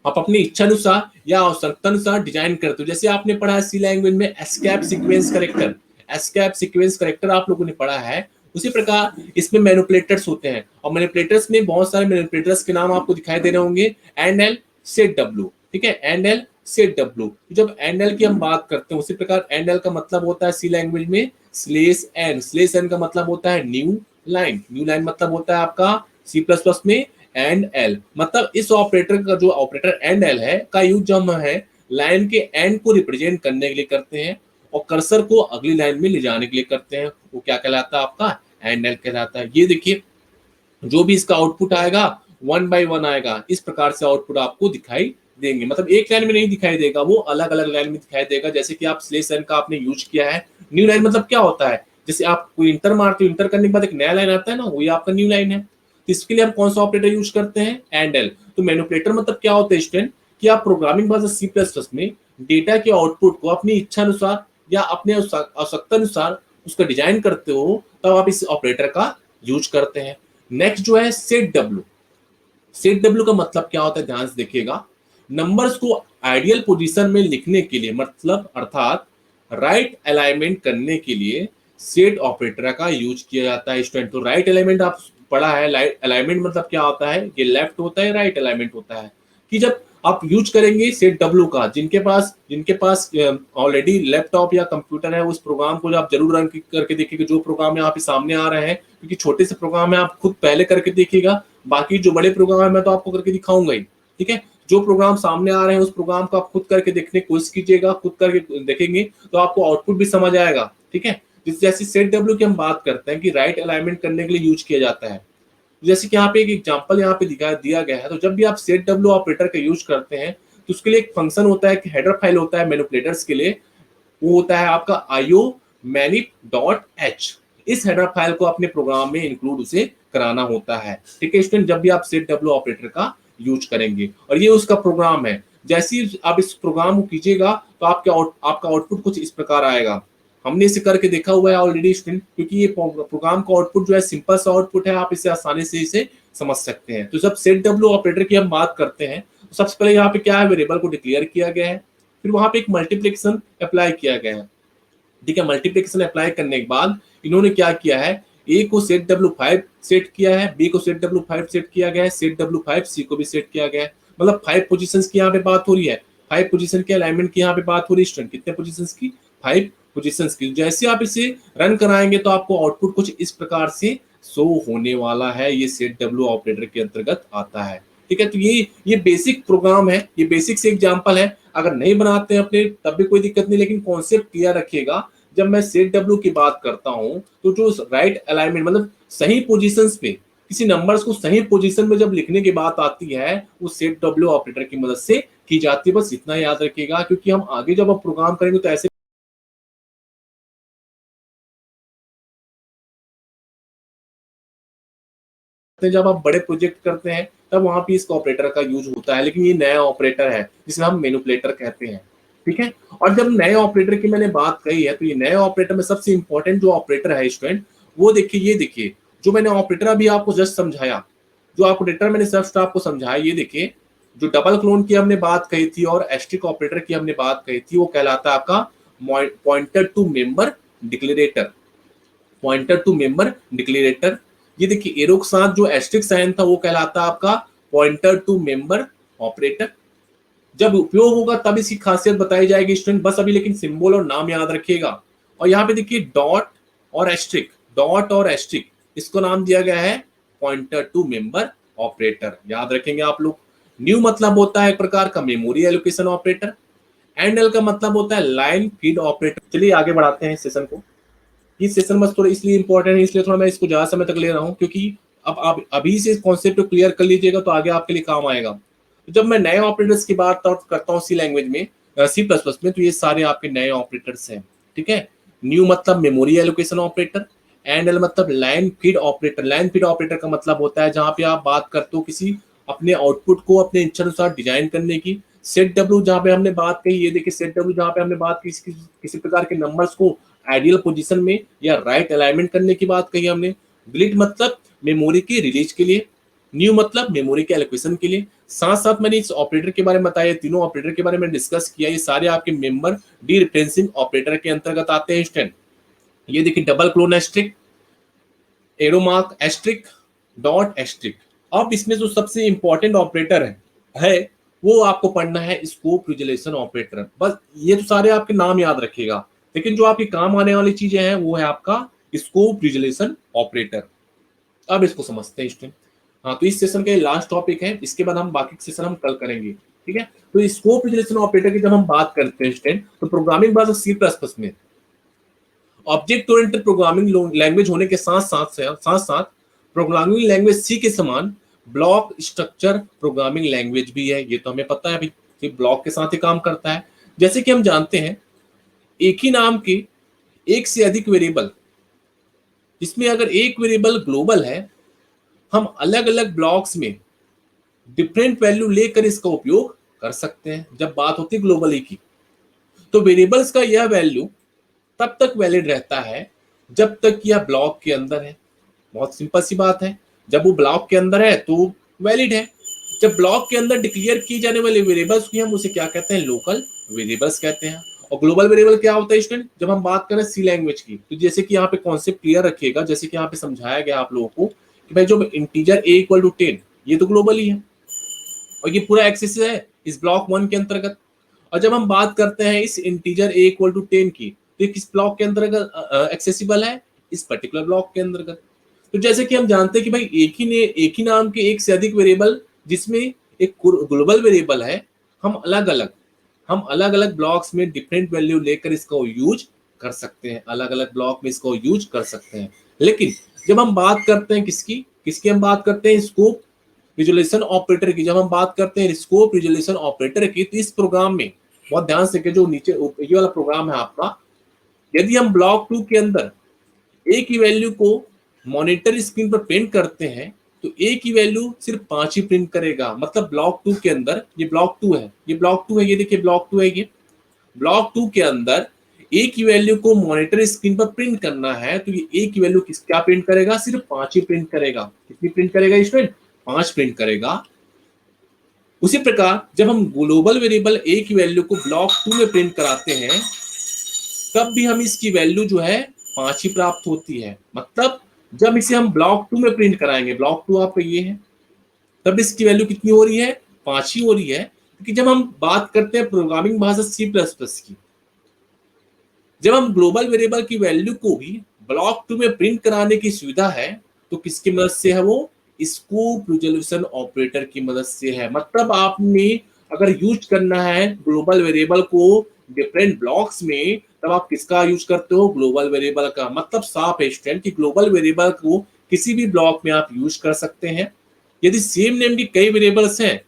आप अपनी इच्छा अनुसार या आवश्यकता अनुसार डिजाइन करते हो। जैसे आपने पढ़ा है सी लैंग्वेज में escape sequence character, escape sequence character आप लोगों ने पढ़ा है, उसी प्रकार इसमें मैनिपुलेटर्स होते हैं। और मैनिपुलेटर्स में बहुत सारे मैनिपुलेटर्स के नाम आपको दिखाई दे रहे होंगे, एंड एल, सेट डब्ल्यू, ठीक है, एंड एल, सेट डब्ल्यू। जब एंड एल की हम बात करते हैं, उसी प्रकार एंड एल का मतलब होता है सी लैंग्वेज में स्लेश एन, स्लेश एन का मतलब होता है न्यू लाइन, न्यू लाइन मतलब होता है आपका सी प्लस प्लस में एंड एल, मतलब इस ऑपरेटर का जो ऑपरेटर एंड एल है का यूज जब हम है लाइन के एंड को रिप्रेजेंट करने के लिए करते हैं और कर्सर को अगली लाइन में ले जाने के लिए करते हैं, वो क्या कहलाता है आपका एंड एल कहलाता है। ये देखिए जो भी इसका आउटपुट आएगा 1 by 1 आएगा, इस प्रकार से आउटपुट आपको दिखाई देंगे, मतलब एक लाइन में नहीं दिखाई देगा, वो अलग अलग लाइन में दिखाई देगा। जैसे कि आप स्लेश एन का आपने यूज किया है, न्यू लाइन मतलब क्या होता है, जैसे आप कोई इंटर मारते हो, इंटर करने के बाद एक नया लाइन आता है ना, वही आपका न्यू लाइन है। तो इसके लिए हम कौन सा ऑपरेटर यूज करते हैं, एंड एल। तो मैनिपुलेटर मतलब क्या होता है स्टूडेंट, कि आप प्रोग्रामिंग भाषा सी प्लस प्लस में डेटा के आउटपुट को अपनी इच्छा अनुसार या अपने आवश्यकता अनुसार उसका डिजाइन करते हो, तब आप इस ऑपरेटर का यूज करते हैं। नेक्स्ट जो है सेट डब्ल्यू, सेट डब्ल्यू का मतलब क्या होता है, ध्यान से देखिएगा, नंबर्स को आइडियल पोजीशन में लिखने के लिए, मतलब अर्थात राइट अलाइनमेंट करने के लिए सेट ऑपरेटर का यूज किया जाता है स्टूडेंट। तो राइट अलाइनमेंट आप पढ़ा है, अलाइनमेंट मतलब क्या होता है, ये लेफ्ट होता है, राइट अलाइनमेंट होता है, कि जब आप यूज करेंगे सेट डब्ल्यू का, जिनके पास ऑलरेडी लैपटॉप या कंप्यूटर है, उस प्रोग्राम को आप जरूर रन करके देखिएगा, जो प्रोग्राम यहाँ पे सामने आ रहे हैं, क्योंकि छोटे से प्रोग्राम है, आप खुद पहले करके देखिएगा, बाकी जो बड़े प्रोग्राम है मैं तो आपको करके दिखाऊंगा ही, ठीक है। जो प्रोग्राम सामने आ रहे हैं उस प्रोग्राम को आप खुद करके देखने की कोशिश कीजिएगा, खुद करके देखेंगे तो आपको आउटपुट भी समझ आएगा, ठीक है। जैसे सेट डब्ल्यू की हम बात करते हैं कि राइट अलाइनमेंट करने के लिए यूज किया जाता है, जैसे कि यहाँ पे एक एग्जांपल यहाँ पे दिया गया है। तो जब भी आप सेट डब्ल्यू ऑपरेटर का यूज करते हैं तो उसके लिए एक फंक्शन होता है कि हेडर फाइल होता है मैनिपुलेटर्स के लिए, वो होता है आपका io manip.h। इस हेडर फाइल को अपने प्रोग्राम में इंक्लूड उसे कराना होता है, ठीक है स्टूडेंट, जब भी आप सेट डब्ल्यू ऑपरेटर का यूज करेंगे। और ये उसका प्रोग्राम है, जैसे ही आप इस प्रोग्राम को कीजिएगा तो आपका आउटपुट कुछ इस प्रकार आएगा। हमने इसे करके देखा हुआ है ऑलरेडी स्टूडेंट, क्योंकि ये प्रोग्राम का आउटपुट जो है सिंपल सा आउटपुट है, आप इसे आसानी से इसे समझ सकते हैं। तो जब सेट डब्ल्यू ऑपरेटर की हम बात करते हैं तो सबसे पहले यहाँ पे क्या है, वेरिएबल को डिक्लेयर किया गया है, फिर वहां पे एक मल्टीप्लिकेशन अप्लाई किया गया है, ठीक है। मल्टीप्लिकेशन अप्लाई करने के बाद इन्होंने क्या किया है, ए को सेट W5 सेट किया है, बी को सेट W5 सेट किया गया है, सेट W5 सी को भी सेट किया गया है, मतलब 5 पोजीशंस की यहाँ पे बात हो रही है, 5 पोजीशन के अलाइनमेंट की यहाँ पे बात हो रही है स्टूडेंट, कितने पोजीशंस की, 5 पोजीशंस की। जैसे आप इसे रन कराएंगे तो आपको आउटपुट कुछ इस प्रकार से शो होने वाला है, ये सेट डब्ल्यू ऑपरेटर के अंतर्गत आता है, ठीक है। तो ये बेसिक प्रोग्राम है, ये बेसिक से एग्जांपल है, अगर नहीं बनाते हैं अपने तब भी कोई दिक्कत नहीं, लेकिन कॉन्सेप्ट क्लियर रखिएगा। जब मैं सेट डब्ल्यू की बात करता हूं तो जो राइट अलाइनमेंट मतलब सही पोजीशंस पे किसी नंबर्स को सही पोजीशन में जब लिखने की बात आती है, वो सेट डब्ल्यू ऑपरेटर की मदद से की जाती है, बस इतना याद रखिएगा, क्योंकि हम आगे जब आप प्रोग्राम करेंगे तो ऐसे जब आप बड़े प्रोजेक्ट करते हैं तब वहां पे इसका ऑपरेटर का यूज होता है, लेकिन ये नया ऑपरेटर है जिसे हम मैनिपुलेटर कहते हैं, ठीक है। और जब नए ऑपरेटर की मैंने बात कही है तो ये नए ऑपरेटर में सबसे इंपॉर्टेंट जो ऑपरेटर है स्टूडेंट, वो देखिए, ये देखिए जो मैंने ऑपरेटर अभी आपको जस्ट समझाया, जो ऑपरेटर मैंने जस्ट आपको समझाया, ये देखिए जो डबल क्लोन की हमने बात कही थी और एस्ट्रिक ऑपरेटर की हमने बात कही थी, वो कहलाता है आपका pointer to member declarator, pointer to member declarator. ये देखिए एरो के साथ जो एस्ट्रिक साइन था वो कहलाता है आपका पॉइंटर टू मेंबर ऑपरेटर। जब उपयोग होगा तब इसकी खासियत बताई जाएगी स्टूडेंट, बस अभी लेकिन सिंबल और नाम याद रखिएगा। और यहाँ पे देखिए डॉट और एस्ट्रिक, डॉट और एस्ट्रिक, इसको नाम दिया गया है पॉइंटर टू मेंबर ऑपरेटर, याद रखेंगे आप लोग। न्यू मतलब होता है एक प्रकार का memory allocation operator, end L का मतलब होता है लाइन फीड ऑपरेटर। चलिए आगे बढ़ाते हैं इस सेशन को। ये सेशन बस थोड़ा इसलिए इंपॉर्टेंट है, इसलिए थोड़ा मैं इसको ज्यादा समय तक ले रहा हूँ, क्योंकि अब आप अभी से इस कॉन्सेप्ट को क्लियर कर लीजिएगा तो आगे आपके लिए काम आएगा। तो जब मैं नए ऑपरेटर्स की बात करता हूँ सी लैंग्वेज में, सी प्लस प्लस में, तो ये सारे आपके नए ऑपरेटर्स हैं, ठीक है। न्यू मतलब memory allocation operator, end L मतलब line feed operator. Line feed operator का मतलब होता है जहां पे आप बात करते हो किसी अपने आउटपुट को अपने इच्छा अनुसार डिजाइन करने की। सेट डब्ल्यू जहां पे हमने बात कही, ये देखिए सेट डब्ल्यू जहां पे हमने बात की किसी प्रकार के नंबर्स को आइडियल पोजीशन में या राइट अलाइनमेंट करने की बात कही हमने। डिलीट मतलब मेमोरी के रिलीज के लिए, न्यू मतलब मेमोरी के एलोकेशन के लिए। साथ साथ मैंने इस ऑपरेटर के बारे में बताया, तीनों ऑपरेटर के बारे में डिस्कस किया, ये सारे आपके मेंबर डी रिफरेंसिंग ऑपरेटर के अंतर्गत आते हैं स्टूडेंट। ये देखिए double colon asterisk, arrow mark asterisk, dot asterisk. अब इसमें जो सबसे इंपॉर्टेंट ऑपरेटर है वो आपको पढ़ना है स्कोप रिजोल्यूशन ऑपरेटर। बस ये तो सारे आपके नाम याद रखिएगा, लेकिन जो आपके काम आने वाली चीजें हैं वो है आपका स्कोप रिजोल्यूशन ऑपरेटर। अब इसको समझते हैं स्टूडेंट। हाँ, तो इस सेशन का लास्ट टॉपिक है, इसके बाद हम बाकी सेशन हम कल करेंगे, ठीक है। तो स्कोप रिजोल्यूशन ऑपरेटर की जब हम बात करते हैं स्टूडेंट, तो प्रोग्रामिंग भाषा C++ में ऑब्जेक्ट ओरिएंटेड प्रोग्रामिंग लैंग्वेज होने के साथ साथ प्रोग्रामिंग लैंग्वेज सी के समान ब्लॉक स्ट्रक्चर प्रोग्रामिंग लैंग्वेज भी है। ये तो हमें पता है अभी कि ब्लॉक के साथ ही काम करता है। जैसे कि हम जानते हैं एक ही नाम के एक से अधिक वेरिएबल, जिसमें अगर एक वेरिएबल ग्लोबल है, हम अलग अलग ब्लॉक्स में डिफरेंट वैल्यू लेकर इसका उपयोग कर सकते हैं जब बात होती है ग्लोबली की। तो वेरिएबल्स का यह वैल्यू तब तक वैलिड रहता है जब तक यह ब्लॉक के अंदर है। बहुत सिंपल सी बात है, जब वो ब्लॉक के अंदर है तो वैलिड है। जब ब्लॉक के अंदर डिक्लेयर की जाने वाले वेरिएबल्स की हम उसे क्या कहते हैं, लोकल वेरिएबल्स कहते हैं। और ग्लोबल वेरिएबल क्या होता है स्टूडेंट, जब हम बात करें सी लैंग्वेज की, तो जैसे कि यहाँ पे कॉन्सेप्ट क्लियर रखिएगा, जैसे कि यहाँ पे समझाया गया आप लोगों को कि भाई जो इंटीजर a = 10 ये तो ग्लोबल ही है और ये पूरा एक्सेस है इस ब्लॉक 1 के अंतर्गत। और जब हम बात करते हैं इस इंटीजर a = 10 की, तो किस ब्लॉक के अंतर्गत एक्सेसिबल है, इस पर्टिकुलर ब्लॉक के अंतर्गत। तो जैसे कि हम जानते हैं कि भाई एक ही नाम के एक से अधिक वेरिएबल जिसमें एक ग्लोबल वेरिएबल है, हम अलग अलग ब्लॉक्स में डिफरेंट वैल्यू लेकर इसका यूज कर सकते हैं, अलग अलग ब्लॉक में इसको यूज कर सकते हैं। लेकिन जब हम बात करते हैं किसकी हम बात करते हैं, स्कोप रिजोल्यूशन ऑपरेटर की। जब हम बात करते हैं स्कोप रिजोल्यूशन ऑपरेटर की, तो इस प्रोग्राम में बहुत ध्यान से कि जो नीचे ये वाला प्रोग्राम है आपका, यदि हम ब्लॉक 2 के अंदर ए की वैल्यू को मॉनिटर स्क्रीन पर प्रिंट करते हैं, तो ए की वैल्यू सिर्फ 5 ही प्रिंट करेगा। मतलब ब्लॉक 2 के अंदर, ये ब्लॉक 2 है, ये देखिए ब्लॉक 2 है, ये ब्लॉक 2 के अंदर ए की वैल्यू को मॉनिटर स्क्रीन पर प्रिंट करना है, तो ये ए की वैल्यू क्या प्रिंट करेगा, सिर्फ 5 ही प्रिंट करेगा। कितनी प्रिंट करेगा स्टूडेंट, 5 प्रिंट करेगा। उसी प्रकार जब हम ग्लोबल वेरिएबल ए की वैल्यू को ब्लॉक 2 में प्रिंट कराते हैं, तब भी हम इसकी वैल्यू जो है 5 ही प्राप्त होती है। मतलब जब इसे हम ब्लॉक 2 में प्रिंट कराएंगे, ब्लॉक 2 आपका ये है, तब इसकी वैल्यू कितनी हो रही है, 5 ही हो रही है। क्योंकि जब हम बात करते हैं प्रोग्रामिंग भाषा C++ की, जब हम ग्लोबल वेरिएबल की वैल्यू को भी ब्लॉक 2 में प्रिंट कराने की सुविधा है, तो किसकी मदद से है, वो स्कोप रिजोल्यूशन ऑपरेटर की मदद से है। मतलब आपने अगर यूज करना है ग्लोबल वेरिएबल को डिफरेंट ब्लॉक्स में, तब आप किसका यूज करते हो, ग्लोबल वेरिएबल का। मतलब साफ है स्टूडेंट कि ग्लोबल वेरिएबल को किसी भी ब्लॉक में आप यूज कर सकते हैं। यदि सेम नेम की कई वेरिएबल्स हैं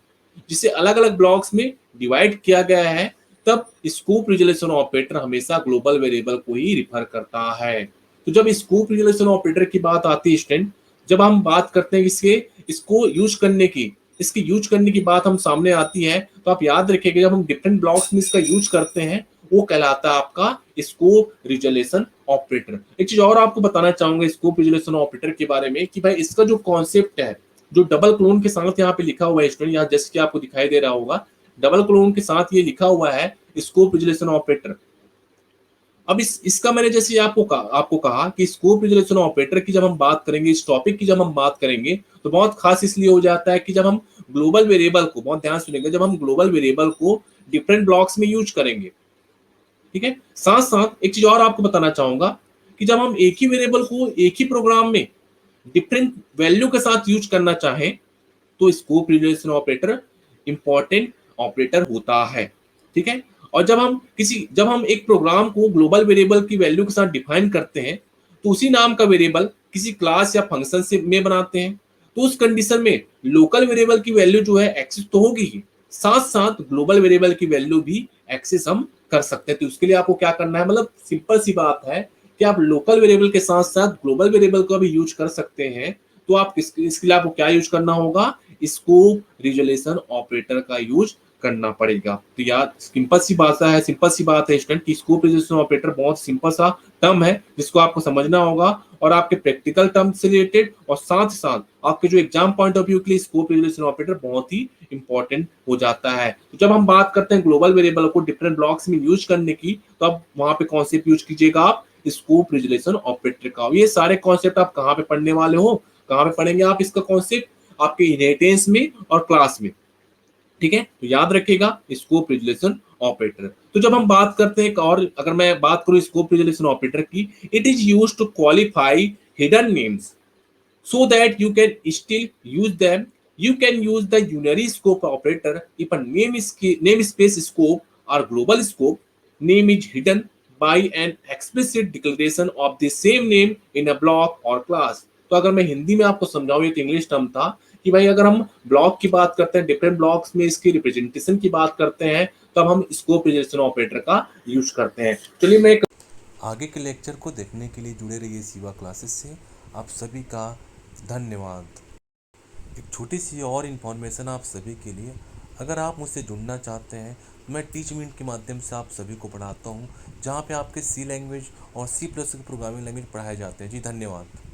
जिसे अलग अलग ब्लॉक्स में डिवाइड किया गया है, तब स्कोप रिजोल्यूशन ऑपरेटर हमेशा ग्लोबल वेरिएबल को ही रिफर करता है। तो जब स्कोप रिजोल्यूशन ऑपरेटर की बात आती है स्टूडेंट, जब हम बात करते हैं इसको यूज करने की, इसकी यूज करने की बात हम सामने आती है, तो आप याद रखिएगा जब हम डिफरेंट ब्लॉक्स में इसका यूज करते हैं, वो कहलाता है आपका स्कोप रिजोल्यूशन ऑपरेटर। एक चीज और आपको बताना चाहूंगा स्कोप रिजोल्यूशन ऑपरेटर के बारे में कि भाई इसका जो कॉन्सेप्ट है, जो डबल क्लोन के साथ यहाँ पे लिखा हुआ है स्टूडेंट, यहाँ जैसे कि आपको दिखाई दे रहा होगा, डबल क्लोन के साथ ये लिखा हुआ है स्कोप रिजोल्यूशन ऑपरेटर। अब इसका मैंने जैसे आपको कहा कि स्कोप रिजोल्यूशन ऑपरेटर की जब हम बात करेंगे, इस टॉपिक की जब हम बात करेंगे, तो बहुत खास इसलिए हो जाता है कि जब हम ग्लोबल वेरिएबल को, बहुत ध्यान सुनिएगा, जब हम ग्लोबल वेरिएबल को डिफरेंट ब्लॉक्स में यूज करेंगे, ठीक है। साथ साथ एक चीज और आपको बताना चाहूंगा कि जब हम एक ही वेरिएबल को एक ही प्रोग्राम में डिफरेंट वैल्यू के साथ यूज करना चाहें, तो scope resolution operator important operator होता है, ठीक है। और जब हम एक प्रोग्राम को ग्लोबल वेरिएबल की वैल्यू के साथ डिफाइन करते हैं, तो उसी नाम का वेरिएबल किसी क्लास या फंक्शन से में बनाते हैं, तो उस कंडीशन में लोकल वेरिएबल की वैल्यू जो है एक्सेस तो होगी ही, साथ साथ ग्लोबल वेरिएबल की वैल्यू भी एक्सेस हम कर सकते हैं। तो उसके लिए आपको क्या करना है, मतलब सिंपल सी बात है कि आप लोकल वेरिएबल के साथ साथ ग्लोबल वेरिएबल का भी यूज कर सकते हैं। तो आप इसके लिए आपको क्या यूज करना होगा, स्कोप रिजोल्यूशन ऑपरेटर का यूज करना पड़ेगा। तो यार सिंपल सी बात है स्टूडेंट कि स्कोप रिजोल्यूशन ऑपरेटर बहुत सिंपल सा टर्म है जिसको आपको समझना होगा और आपके प्रैक्टिकल टर्म से रिलेटेड, और साथ ही साथ आपके जो एग्जाम पॉइंट ऑफ व्यू के लिए स्कोप रेजोल्यूशन ऑपरेटर बहुत ही इंपॉर्टेंट हो जाता है। तो जब हम बात करते हैं ग्लोबल वेरिएबल को डिफरेंट ब्लॉक्स में यूज करने की, तो अब वहां पे कॉन्सेप्ट यूज कीजिएगा आप स्कोप रेजोल्यूशन ऑपरेटर का। ये सारे कॉन्सेप्ट आप कहाँ पे पढ़ने वाले हो, कहाँ पे पढ़ेंगे आप इसका कॉन्सेप्ट? आपके इनहेरिटेंस में और क्लास में, ठीक है। तो याद रखिएगा स्कोप रेजोल्यूशन ऑपरेटर। तो जब हम बात करते हैं, और अगर मैं बात करूं स्कोप रेजोल्यूशन ऑपरेटर की, it is used to qualify hidden names so that you can still use them. You can use the unary scope operator if a namespace scope or global scope name is hidden by an explicit declaration of the same name in a block or class. तो अगर मैं हिंदी में आपको समझाऊं, ये तो English term था कि भाई अगर हम ब्लॉक की बात करते हैं, डिफरेंट ब्लॉक्स में इसकी रिप्रेजेंटेशन की बात करते हैं, तब हम स्कोप रेजोल्यूशन ऑपरेटर का यूज करते हैं। चलिए मैं आगे के लेक्चर को देखने के लिए जुड़े रहिए सिवा क्लासेस से। आप सभी का धन्यवाद। एक छोटी सी और इन्फॉर्मेशन आप सभी के लिए, अगर आप मुझसे जुड़ना चाहते हैं तो मैं टीच मिनट के माध्यम से आप सभी को पढ़ाता हूँ, जहाँ पे आपके सी लैंग्वेज और सी प्लस प्रोग्रामिंग लैंग्वेज पढ़ाए जाते हैं। जी धन्यवाद।